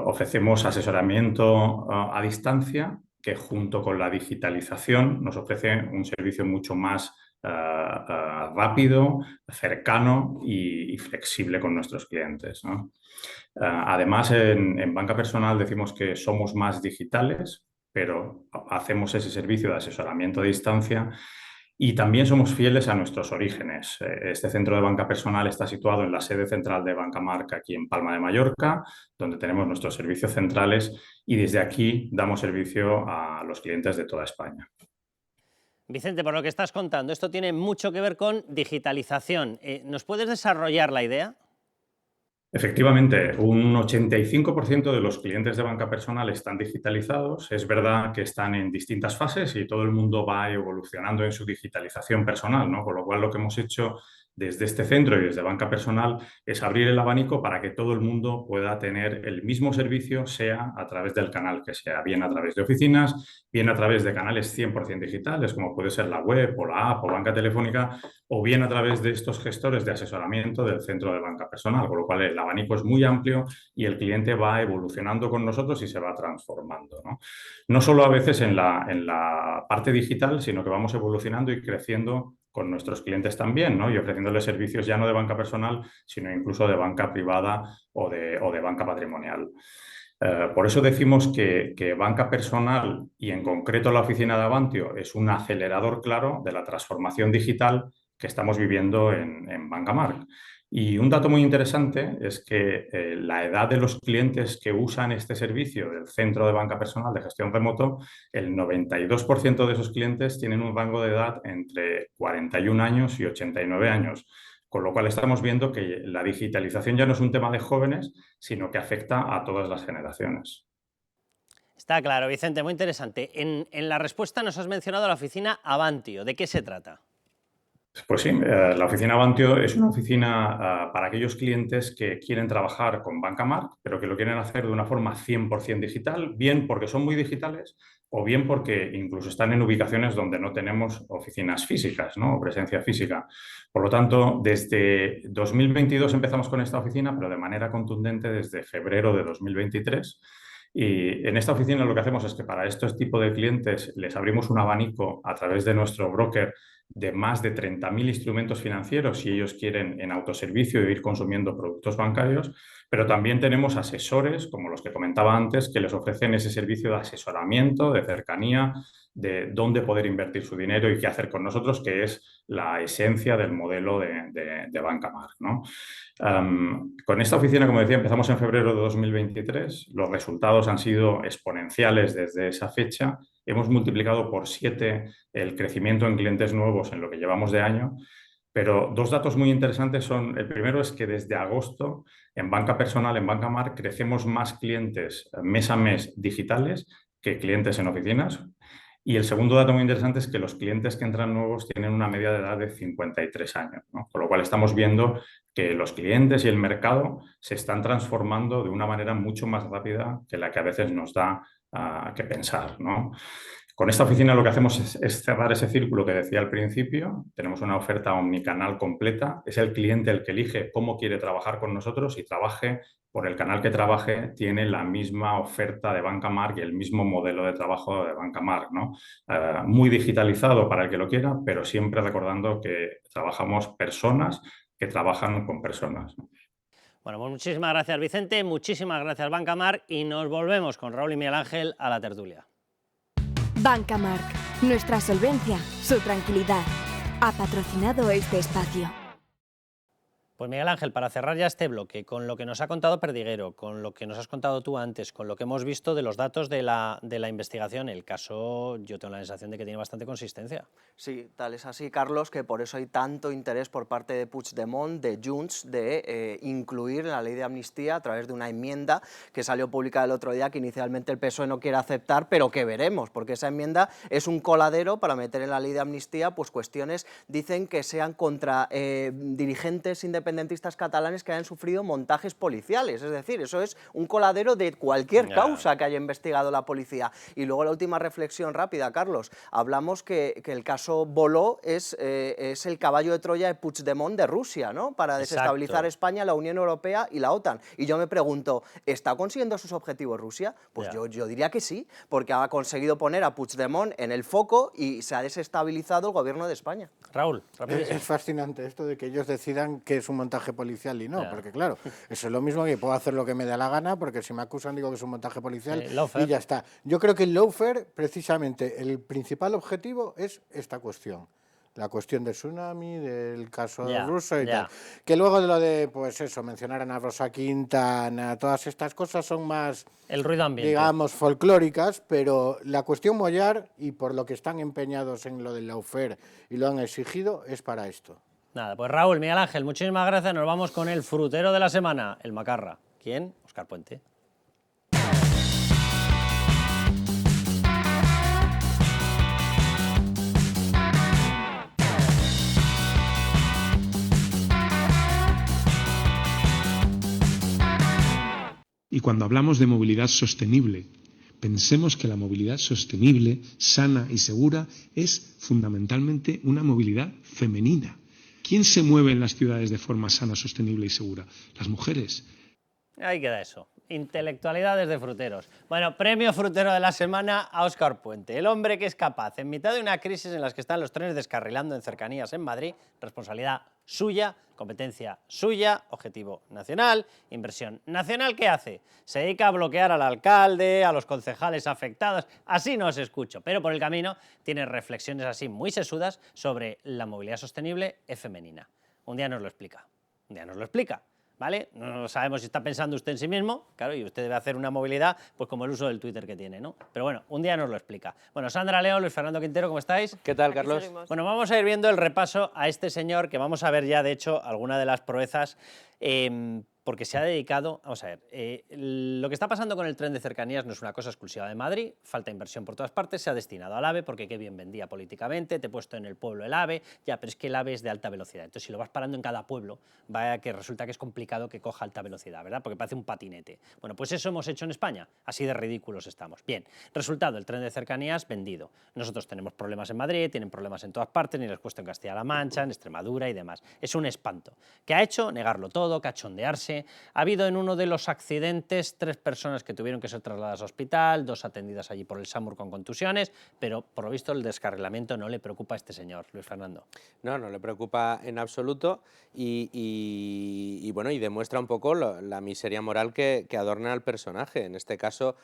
Ofrecemos asesoramiento a distancia que junto con la digitalización nos ofrece un servicio mucho más rápido, cercano y flexible con nuestros clientes, ¿no? Además, en banca personal decimos que somos más digitales, pero hacemos ese servicio de asesoramiento a distancia y también somos fieles a nuestros orígenes. Este centro de banca personal está situado en la sede central de Bancamark, aquí en Palma de Mallorca, donde tenemos nuestros servicios centrales y desde aquí damos servicio a los clientes de toda España. Vicente, por lo que estás contando, esto tiene mucho que ver con digitalización. ¿Nos puedes desarrollar la idea? Efectivamente, un 85% de los clientes de banca personal están digitalizados. Es verdad que están en distintas fases y todo el mundo va evolucionando en su digitalización personal, ¿no? Con lo cual lo que hemos hecho desde este centro y desde banca personal es abrir el abanico para que todo el mundo pueda tener el mismo servicio, sea a través del canal que sea, bien a través de oficinas, bien a través de canales 100% digitales, como puede ser la web o la app o banca telefónica, o bien a través de estos gestores de asesoramiento del centro de banca personal, con lo cual el abanico es muy amplio y el cliente va evolucionando con nosotros y se va transformando, ¿no? No solo a veces en la parte digital, sino que vamos evolucionando y creciendo con nuestros clientes también, ¿no? Y ofreciéndoles servicios ya no de banca personal, sino incluso de banca privada o de banca patrimonial. Por eso decimos que banca personal y en concreto la oficina de Avantio es un acelerador claro de la transformación digital que estamos viviendo en Bancamark. Y un dato muy interesante es que la edad de los clientes que usan este servicio del centro de banca personal de gestión remoto, el 92% de esos clientes tienen un rango de edad entre 41 años y 89 años. Con lo cual estamos viendo que la digitalización ya no es un tema de jóvenes, sino que afecta a todas las generaciones. Está claro, Vicente, muy interesante. En la respuesta nos has mencionado la oficina Avantio. ¿De qué se trata? Pues sí, la oficina Avantio es una oficina para aquellos clientes que quieren trabajar con Bancamark, pero que lo quieren hacer de una forma 100% digital, bien porque son muy digitales o bien porque incluso están en ubicaciones donde no tenemos oficinas físicas, ¿no? O presencia física. Por lo tanto, desde 2022 empezamos con esta oficina, pero de manera contundente desde febrero de 2023. Y en esta oficina lo que hacemos es que para estos tipos de clientes les abrimos un abanico a través de nuestro broker de más de 30.000 instrumentos financieros si ellos quieren en autoservicio ir consumiendo productos bancarios, pero también tenemos asesores, como los que comentaba antes, que les ofrecen ese servicio de asesoramiento, de cercanía, de dónde poder invertir su dinero y qué hacer con nosotros, que es la esencia del modelo de Bancamark, ¿no? Con esta oficina, como decía, empezamos en febrero de 2023. Los resultados han sido exponenciales desde esa fecha. Hemos multiplicado por 7 el crecimiento en clientes nuevos en lo que llevamos de año. Pero dos datos muy interesantes son, el primero es que desde agosto en banca personal, en Bancamark, crecemos más clientes mes a mes digitales que clientes en oficinas. Y el segundo dato muy interesante es que los clientes que entran nuevos tienen una media de edad de 53 años, ¿no? Con lo cual estamos viendo que los clientes y el mercado se están transformando de una manera mucho más rápida que la que a veces nos da que pensar, ¿no? Con esta oficina lo que hacemos es cerrar ese círculo que decía al principio. Tenemos una oferta omnicanal completa. Es el cliente el que elige cómo quiere trabajar con nosotros y trabaje por el canal que trabaje, tiene la misma oferta de Bancamark y el mismo modelo de trabajo de Bancamark, ¿no? Muy digitalizado para el que lo quiera, pero siempre recordando que trabajamos personas que trabajan con personas, ¿no? Bueno, pues muchísimas gracias, Vicente, muchísimas gracias, Bancamark, y nos volvemos con Raúl y Miguel Ángel a la tertulia. Banca Marc, nuestra solvencia, su tranquilidad. Ha patrocinado este espacio. Pues Miguel Ángel, para cerrar ya este bloque, con lo que nos ha contado Perdiguero, con lo que nos has contado tú antes, con lo que hemos visto de los datos de la investigación, el caso yo tengo la sensación de que tiene bastante consistencia. Sí, tal es así, Carlos, que por eso hay tanto interés por parte de Puigdemont, de Junts, de incluir en la ley de amnistía a través de una enmienda que salió publicada el otro día, que inicialmente el PSOE no quiere aceptar, pero que veremos, porque esa enmienda es un coladero para meter en la ley de amnistía pues cuestiones, dicen que sean contra dirigentes independentistas catalanes que hayan sufrido montajes policiales, es decir, eso es un coladero de cualquier causa que haya investigado la policía. Y luego la última reflexión rápida, Carlos, hablamos que el caso Boló es el caballo de Troya de Puigdemont de Rusia, ¿no? Para desestabilizar España, la Unión Europea y la OTAN. Y yo me pregunto, ¿está consiguiendo sus objetivos Rusia? Pues yo diría que sí, porque ha conseguido poner a Puigdemont en el foco y se ha desestabilizado el gobierno de España. Raúl, es fascinante esto de que ellos decidan que es un montaje policial y no, porque claro, eso es lo mismo que puedo hacer lo que me dé la gana, porque si me acusan digo que es un montaje policial y ya está. Yo creo que el lawfare, precisamente, el principal objetivo es esta cuestión. La cuestión del tsunami, del caso ruso y tal. Que luego de lo de, pues eso, mencionaran a Rosa Quintana, todas estas cosas son más, el ruido ambiente, digamos, folclóricas, pero la cuestión Mollar, y por lo que están empeñados en lo del lawfare y lo han exigido, es para esto. Nada, pues Raúl, Miguel Ángel, muchísimas gracias. Nos vamos con el frutero de la semana, el Macarra. ¿Quién? Óscar Puente. Y cuando hablamos de movilidad sostenible, pensemos que la movilidad sostenible, sana y segura es fundamentalmente una movilidad femenina. ¿Quién se mueve en las ciudades de forma sana, sostenible y segura? Las mujeres. Ahí queda eso. Intelectualidades de fruteros. Bueno, premio frutero de la semana a Óscar Puente, el hombre que es capaz, en mitad de una crisis en la que están los trenes descarrilando en cercanías en Madrid, responsabilidad suya, competencia suya, objetivo nacional, inversión nacional, ¿qué hace? Se dedica a bloquear al alcalde, a los concejales afectados, así no os escucho, pero por el camino tiene reflexiones así muy sesudas sobre la movilidad sostenible femenina. Un día nos lo explica, ¿vale? No sabemos si está pensando usted en sí mismo, claro, y usted debe hacer una movilidad, pues como el uso del Twitter que tiene, ¿no? Pero bueno, un día nos lo explica. Bueno, Sandra León, Luis Fernando Quintero, ¿cómo estáis? ¿Qué tal, Carlos? Bueno, vamos a ir viendo el repaso a este señor, que vamos a ver ya, de hecho, alguna de las proezas, porque se ha dedicado, vamos a ver, lo que está pasando con el tren de cercanías no es una cosa exclusiva de Madrid, falta inversión por todas partes, se ha destinado al AVE, porque qué bien vendía políticamente, te he puesto en el pueblo el AVE, ya, pero es que el AVE es de alta velocidad, entonces si lo vas parando en cada pueblo, vaya que resulta que es complicado que coja alta velocidad, ¿verdad? Porque parece un patinete. Bueno, pues eso hemos hecho en España, así de ridículos estamos. Bien, resultado, el tren de cercanías vendido. Nosotros tenemos problemas en Madrid, tienen problemas en todas partes, ni les cuesta en Castilla-La Mancha, en Extremadura y demás. Es un espanto. ¿Qué ha hecho? Negarlo todo, cachondearse. Ha habido en uno de los accidentes 3 personas que tuvieron que ser trasladadas a hospital, 2 atendidas allí por el SAMUR con contusiones, pero por lo visto el descarrilamiento no le preocupa a este señor, Luis Fernando. No, no le preocupa en absoluto y bueno, y demuestra un poco la miseria moral que adorna al personaje. En este caso,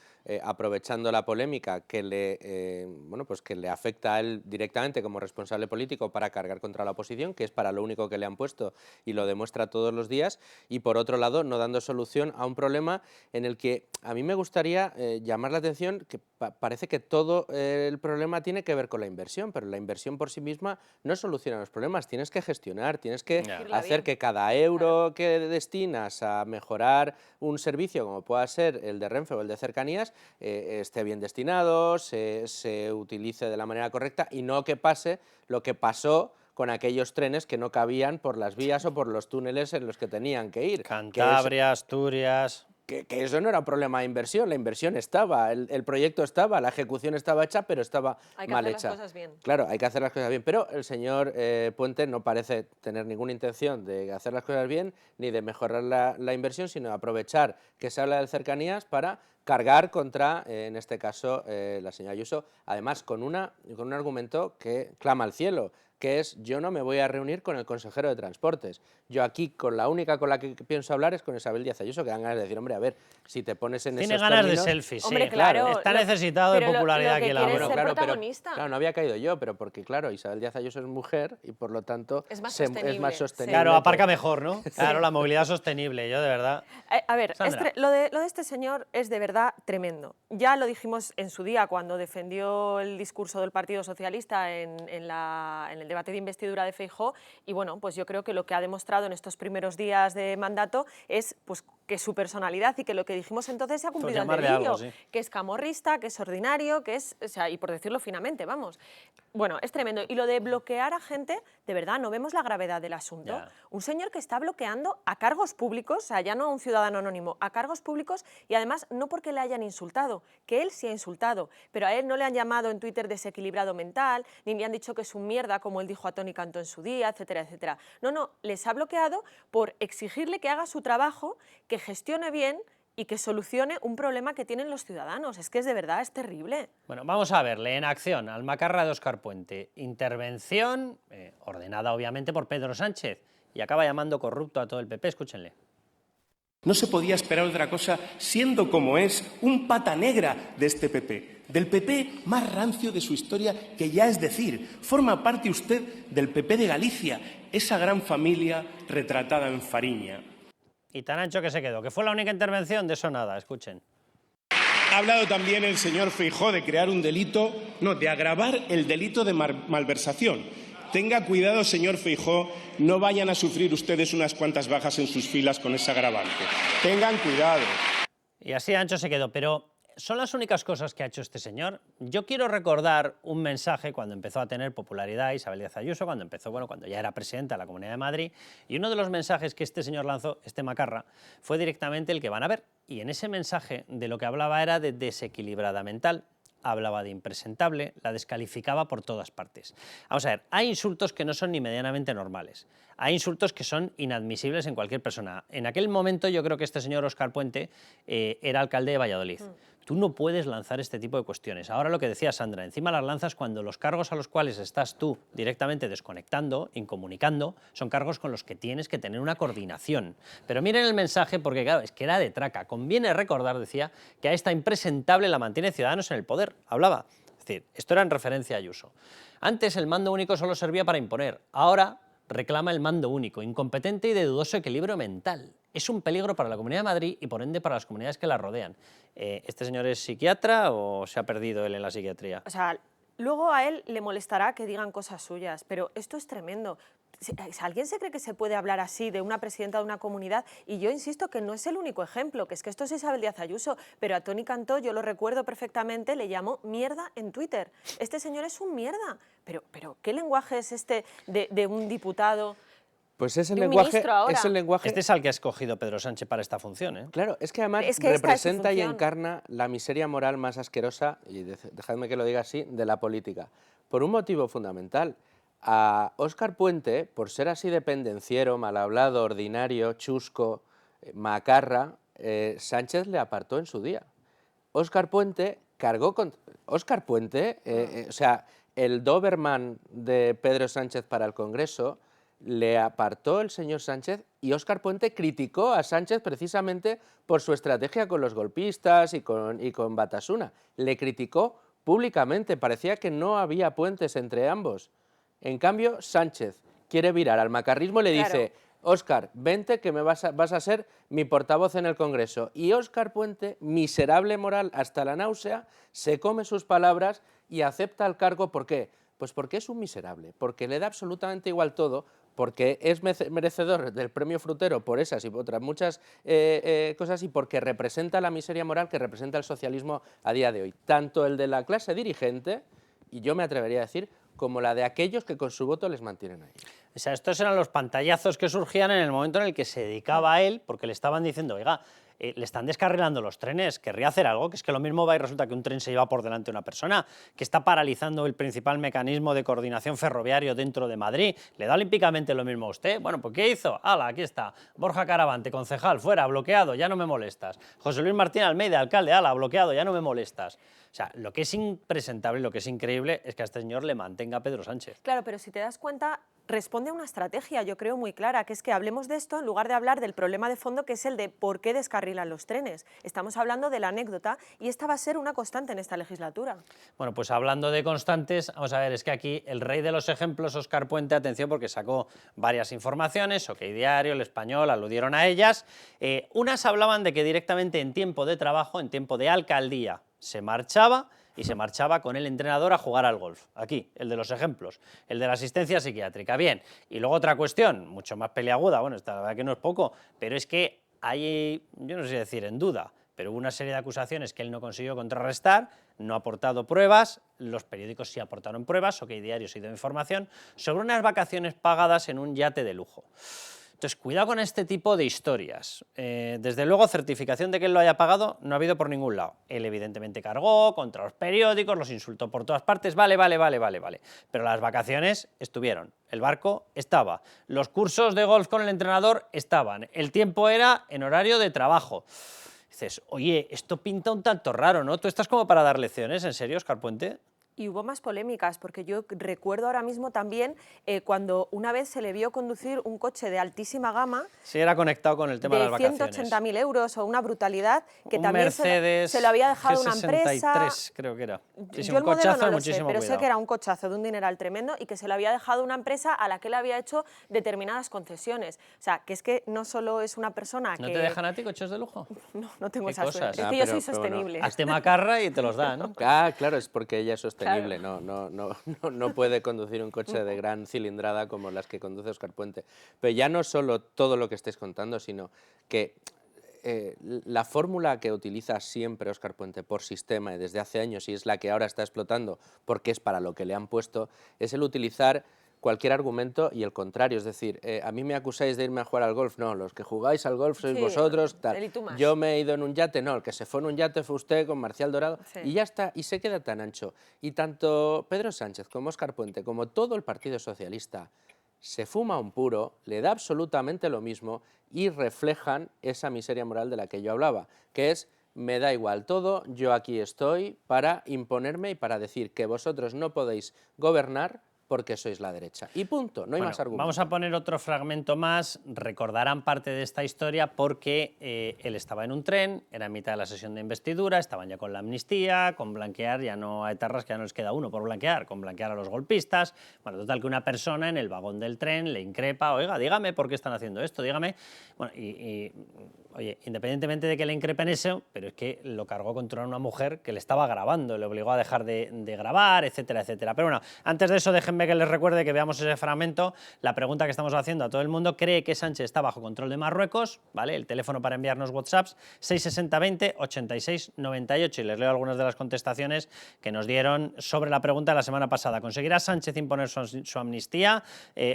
aprovechando la polémica que le afecta a él directamente como responsable político para cargar contra la oposición, que es para lo único que le han puesto y lo demuestra todos los días, y por otro lado no dando solución a un problema en el que a mí me gustaría llamar la atención que parece que todo el problema tiene que ver con la inversión, pero la inversión por sí misma no soluciona los problemas, tienes que gestionar, tienes que hacer que cada euro que destinas a mejorar un servicio como pueda ser el de Renfe o el de cercanías esté bien destinado, se utilice de la manera correcta y no que pase lo que pasó con aquellos trenes que no cabían por las vías o por los túneles en los que tenían que ir. Cantabria, Asturias... Que eso no era un problema de inversión, la inversión estaba, el proyecto estaba, la ejecución estaba hecha, pero estaba mal hecha. Hay que hacer las cosas bien. Claro, hay que hacer las cosas bien, pero el señor Puente no parece tener ninguna intención de hacer las cosas bien ni de mejorar la inversión, sino de aprovechar que se habla de cercanías para cargar contra, en este caso, la señora Ayuso, además con un argumento que clama al cielo, que es: yo no me voy a reunir con el consejero de Transportes. Yo aquí con la única con la que pienso hablar es con Isabel Díaz Ayuso, que dan ganas de decir, hombre, a ver, si te pones en Tiene esos ganas términos... de selfie, sí. Hombre, claro, Está necesitado de popularidad aquí el hombre. Ser Claro, protagonista. claro, no había caído yo, pero porque, claro, Isabel Díaz Ayuso es mujer y, por lo tanto, es más sostenible. Claro, aparca mejor, ¿no? Claro, la movilidad sostenible, yo de verdad... A ver, Sandra. lo de este señor es de verdad tremendo. Ya lo dijimos en su día cuando defendió el discurso del Partido Socialista en el debate de investidura de Feijóo, y bueno, pues yo creo que lo que ha demostrado en estos primeros días de mandato es pues, que su personalidad y que lo que dijimos entonces se ha cumplido en delillo, que es camorrista, que es ordinario, que es, o sea, y por decirlo finamente, vamos. Bueno, es tremendo. Y lo de bloquear a gente, de verdad, no vemos la gravedad del asunto. Ya. Un señor que está bloqueando a cargos públicos, o sea, ya no a un ciudadano anónimo, a cargos públicos, y además no porque le hayan insultado, que él sí ha insultado, pero a él no le han llamado en Twitter desequilibrado mental, ni le han dicho que es un mierda, como él dijo a Toni Cantó en su día, etcétera, etcétera. No, les ha bloqueado por exigirle que haga su trabajo, que gestione bien y que solucione un problema que tienen los ciudadanos. Es que es de verdad, es terrible. Bueno, vamos a verle en acción al macarra de Óscar Puente. Intervención ordenada obviamente por Pedro Sánchez y acaba llamando corrupto a todo el PP. Escúchenle. No se podía esperar otra cosa, siendo como es un pata negra de este PP, del PP más rancio de su historia, que ya es decir, forma parte usted del PP de Galicia, esa gran familia retratada en Fariña. Y tan ancho que se quedó, que fue la única intervención, de eso nada, escuchen. Ha hablado también el señor Feijóo de crear un delito, no, de agravar el delito de malversación. Tenga cuidado, señor Feijóo, no vayan a sufrir ustedes unas cuantas bajas en sus filas con ese agravante. Tengan cuidado. Y así ancho se quedó, pero ¿son las únicas cosas que ha hecho este señor? Yo quiero recordar un mensaje cuando empezó a tener popularidad Isabel Díaz Ayuso, cuando ya era presidenta de la Comunidad de Madrid, y uno de los mensajes que este señor lanzó, este macarra, fue directamente el que van a ver. Y en ese mensaje de lo que hablaba era de desequilibrada mental. Hablaba de impresentable, la descalificaba por todas partes. Vamos a ver, hay insultos que no son ni medianamente normales, hay insultos que son inadmisibles en cualquier persona. En aquel momento yo creo que este señor Óscar Puente era alcalde de Valladolid. Tú no puedes lanzar este tipo de cuestiones. Ahora lo que decía Sandra, encima las lanzas cuando los cargos a los cuales estás tú directamente desconectando, incomunicando, son cargos con los que tienes que tener una coordinación. Pero miren el mensaje, porque claro, es que era de traca. Conviene recordar, decía, que a esta impresentable la mantiene Ciudadanos en el poder. Hablaba. Es decir, esto era en referencia a Ayuso. Antes el mando único solo servía para imponer. Ahora reclama el mando único, incompetente y de dudoso equilibrio mental. Es un peligro para la Comunidad de Madrid y por ende para las comunidades que la rodean. ¿Este señor es psiquiatra o se ha perdido él en la psiquiatría? O sea, luego a él le molestará que digan cosas suyas, pero esto es tremendo. Si alguien se cree que se puede hablar así de una presidenta de una comunidad, y yo insisto que no es el único ejemplo, que es que esto es Isabel Díaz Ayuso, pero a Toni Cantó, yo lo recuerdo perfectamente, le llamó mierda en Twitter. Este señor es un mierda. Pero ¿qué lenguaje es este de un diputado? Pues es el lenguaje. Este es al que ha escogido Pedro Sánchez para esta función, ¿eh? Claro, es que además representa y encarna la miseria moral más asquerosa, y dejadme que lo diga así, de la política. Por un motivo fundamental. A Óscar Puente, por ser así de pendenciero, mal hablado, ordinario, chusco, macarra, Sánchez le apartó en su día. Óscar Puente cargó con... Óscar Puente, o sea, el Doberman de Pedro Sánchez para el Congreso, le apartó el señor Sánchez, y Óscar Puente criticó a Sánchez precisamente por su estrategia con los golpistas y con Batasuna. Le criticó públicamente, parecía que no había puentes entre ambos. En cambio, Sánchez quiere virar al macarrismo y le dice: Óscar, vente que vas a ser mi portavoz en el Congreso. Y Óscar Puente, miserable moral hasta la náusea, se come sus palabras y acepta el cargo. ¿Por qué? Pues porque es un miserable, porque le da absolutamente igual todo, porque es merecedor del premio Frutero por esas y otras muchas cosas, y porque representa la miseria moral que representa el socialismo a día de hoy. Tanto el de la clase dirigente, y yo me atrevería a decir, como la de aquellos que con su voto les mantienen ahí. O sea, estos eran los pantallazos que surgían en el momento en el que se dedicaba a él, porque le estaban diciendo: oiga, le están descarrilando los trenes, querría hacer algo, que es que lo mismo va y resulta que un tren se lleva por delante una persona, que está paralizando el principal mecanismo de coordinación ferroviario dentro de Madrid. ¿Le da olímpicamente lo mismo a usted? Bueno, pues ¿qué hizo? ¡Hala, aquí está! Borja Caravante, concejal, fuera, bloqueado, ya no me molestas. José Luis Martín Almeida, alcalde, ¡hala, bloqueado, ya no me molestas! O sea, lo que es impresentable, lo que es increíble es que a este señor le mantenga Pedro Sánchez. Claro, pero si te das cuenta, responde a una estrategia, yo creo, muy clara, que es que hablemos de esto en lugar de hablar del problema de fondo, que es el de por qué descarrilan los trenes. Estamos hablando de la anécdota y esta va a ser una constante en esta legislatura. Bueno, pues hablando de constantes, vamos a ver, es que aquí el rey de los ejemplos, Óscar Puente, atención porque sacó varias informaciones, OK Diario, El Español, aludieron a ellas. Unas hablaban de que directamente en tiempo de trabajo, en tiempo de alcaldía, se marchaba y se marchaba con el entrenador a jugar al golf. Aquí, el de los ejemplos, el de la asistencia psiquiátrica. Bien, y luego otra cuestión, mucho más peliaguda, bueno, esta la verdad que no es poco, pero es que hay, yo no sé decir en duda, pero hubo una serie de acusaciones que él no consiguió contrarrestar, no ha aportado pruebas, los periódicos sí aportaron pruebas, OK Diario sí dio información, sobre unas vacaciones pagadas en un yate de lujo. Entonces, cuidado con este tipo de historias. Desde luego, certificación de que él lo haya pagado no ha habido por ningún lado. Él evidentemente cargó contra los periódicos, los insultó por todas partes, vale. Pero las vacaciones estuvieron, el barco estaba, los cursos de golf con el entrenador estaban, el tiempo era en horario de trabajo. Dices, oye, esto pinta un tanto raro, ¿no? ¿Tú estás como para dar lecciones, en serio, Óscar Puente? Y hubo más polémicas, porque yo recuerdo ahora mismo también cuando una vez se le vio conducir un coche de altísima gama. Sí, era conectado con el tema de las vacaciones. De 180.000 euros o una brutalidad que un también Mercedes se lo había dejado una empresa. Creo que era. Sí, Yo un cochazo, no lo muchísimo sé, pero cuidado. sé que era un cochazo de un dineral tremendo y que se lo había dejado una empresa a la que le había hecho determinadas concesiones. O sea, que es que no solo es una persona ¿No que... te dejan a ti coches de lujo? No tengo ¿Qué esa cosas? suerte. Es que yo soy sostenible. Bueno, hazte macarra y te los da, ¿no? Claro, es porque ella es sostenible, Claro. no puede conducir un coche de gran cilindrada como las que conduce Óscar Puente. Pero ya no solo todo lo que estáis contando, sino que la fórmula que utiliza siempre Óscar Puente por sistema y desde hace años, y es la que ahora está explotando porque es para lo que le han puesto, es el utilizar cualquier argumento y el contrario, es decir, a mí me acusáis de irme a jugar al golf, no, los que jugáis al golf sois vosotros, tal. él y tú más. Yo me he ido en un yate, no, el que se fue en un yate fue usted con Marcial Dorado, Sí. y ya está, y se queda tan ancho. Y tanto Pedro Sánchez como Óscar Puente, como todo el Partido Socialista, se fuma un puro, le da absolutamente lo mismo y reflejan esa miseria moral de la que yo hablaba, que es: me da igual todo, yo aquí estoy para imponerme y para decir que vosotros no podéis gobernar porque sois la derecha. Y punto, no hay más argumentos. Vamos a poner otro fragmento más, recordarán parte de esta historia porque él estaba en un tren, era en mitad de la sesión de investidura, estaban ya con la amnistía, con blanquear, ya no a etarras, que ya no les queda uno por blanquear, con blanquear a los golpistas. Bueno, total que una persona en el vagón del tren le increpa, oiga, dígame por qué están haciendo esto, dígame. Bueno, oye, independientemente de que le increpen eso, pero es que lo cargó contra una mujer que le estaba grabando, le obligó a dejar de grabar, etcétera, etcétera. Pero bueno, antes de eso déjenme que les recuerde que veamos ese fragmento. La pregunta que estamos haciendo a todo el mundo: ¿cree que Sánchez está bajo control de Marruecos? ¿Vale? El teléfono para enviarnos WhatsApps, 660 20 86 98. Y les leo algunas de las contestaciones que nos dieron sobre la pregunta de la semana pasada. ¿Conseguirá Sánchez imponer su amnistía?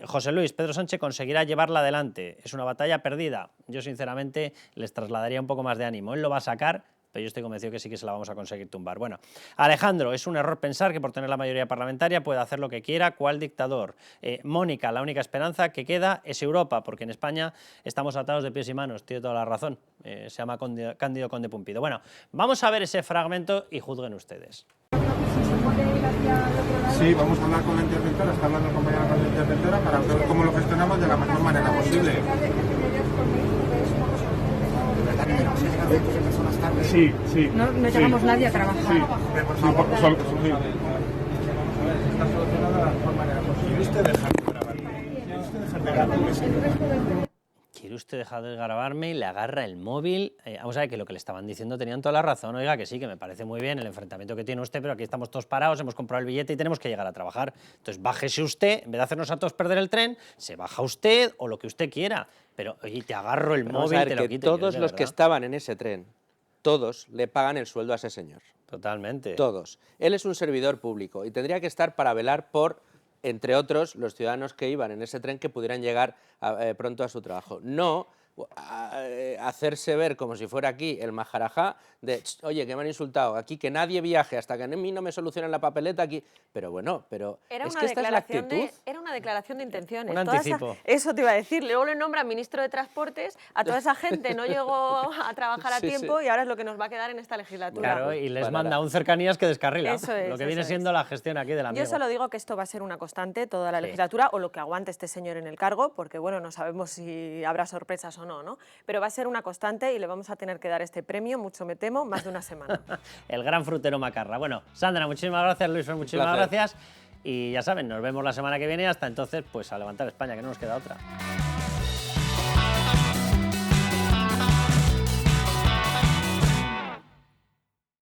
José Luis, Pedro Sánchez conseguirá llevarla adelante. Es una batalla perdida. Yo sinceramente les trasladaría un poco más de ánimo. Él lo va a sacar, pero yo estoy convencido que sí que se la vamos a conseguir tumbar. Bueno, Alejandro, es un error pensar que por tener la mayoría parlamentaria puede hacer lo que quiera, ¿cuál dictador? Mónica, la única esperanza que queda es Europa, porque en España estamos atados de pies y manos, tiene toda la razón. Se llama Cándido Conde Pumpido. Bueno, vamos a ver ese fragmento y juzguen ustedes. Sí, vamos a hablar con la interventora, está hablando compañera con la interventora para ver cómo lo gestionamos de la mejor manera posible. Sí, sí. No llegamos nadie a trabajar. Sí, sí. Está solucionada de la mejor manera posible. ¿Quiere usted dejar de grabarme? ¿Quiere usted dejar de grabarme? ¿Quiere usted dejar de grabarme? Y le agarra el móvil. Vamos a ver que lo que le estaban diciendo tenían toda la razón. Oiga, que sí, que me parece muy bien el enfrentamiento que tiene usted, pero aquí estamos todos parados, hemos comprado el billete y tenemos que llegar a trabajar. Entonces bájese usted, en vez de hacernos a todos perder el tren, se baja usted o lo que usted quiera. Pero, oye, te agarro el móvil, te lo quito. Todos los que estaban en ese tren, todos le pagan el sueldo a ese señor. Totalmente. Todos. Él es un servidor público y tendría que estar para velar por, entre otros, los ciudadanos que iban en ese tren que pudieran llegar pronto a su trabajo. No hacerse ver como si fuera aquí el majarajá de, oye, que me han insultado, aquí que nadie viaje hasta que a mí no me solucionen la papeleta aquí. Pero bueno, pero era es una que esta es la declaración actitud. era una declaración de intenciones. Un anticipo. Eso te iba a decir. Luego le nombran ministro de Transportes, a toda esa gente no llegó a trabajar a Sí, tiempo sí. y ahora es lo que nos va a quedar en esta legislatura. Claro, y les Parará. manda un cercanías que descarrila. Eso es, lo que viene eso siendo es. la gestión aquí del amigo. Yo solo digo que esto va a ser una constante toda la legislatura o lo que aguante este señor en el cargo, porque bueno, no sabemos si habrá sorpresas o no, ¿no? Pero va a ser una constante y le vamos a tener que dar este premio, mucho me temo, más de una semana. El gran frutero Macarra. Bueno, Sandra, muchísimas gracias, Luis, muchísimas placer. gracias. Y ya saben, nos vemos la semana que viene. Hasta entonces, pues a levantar España, que no nos queda otra.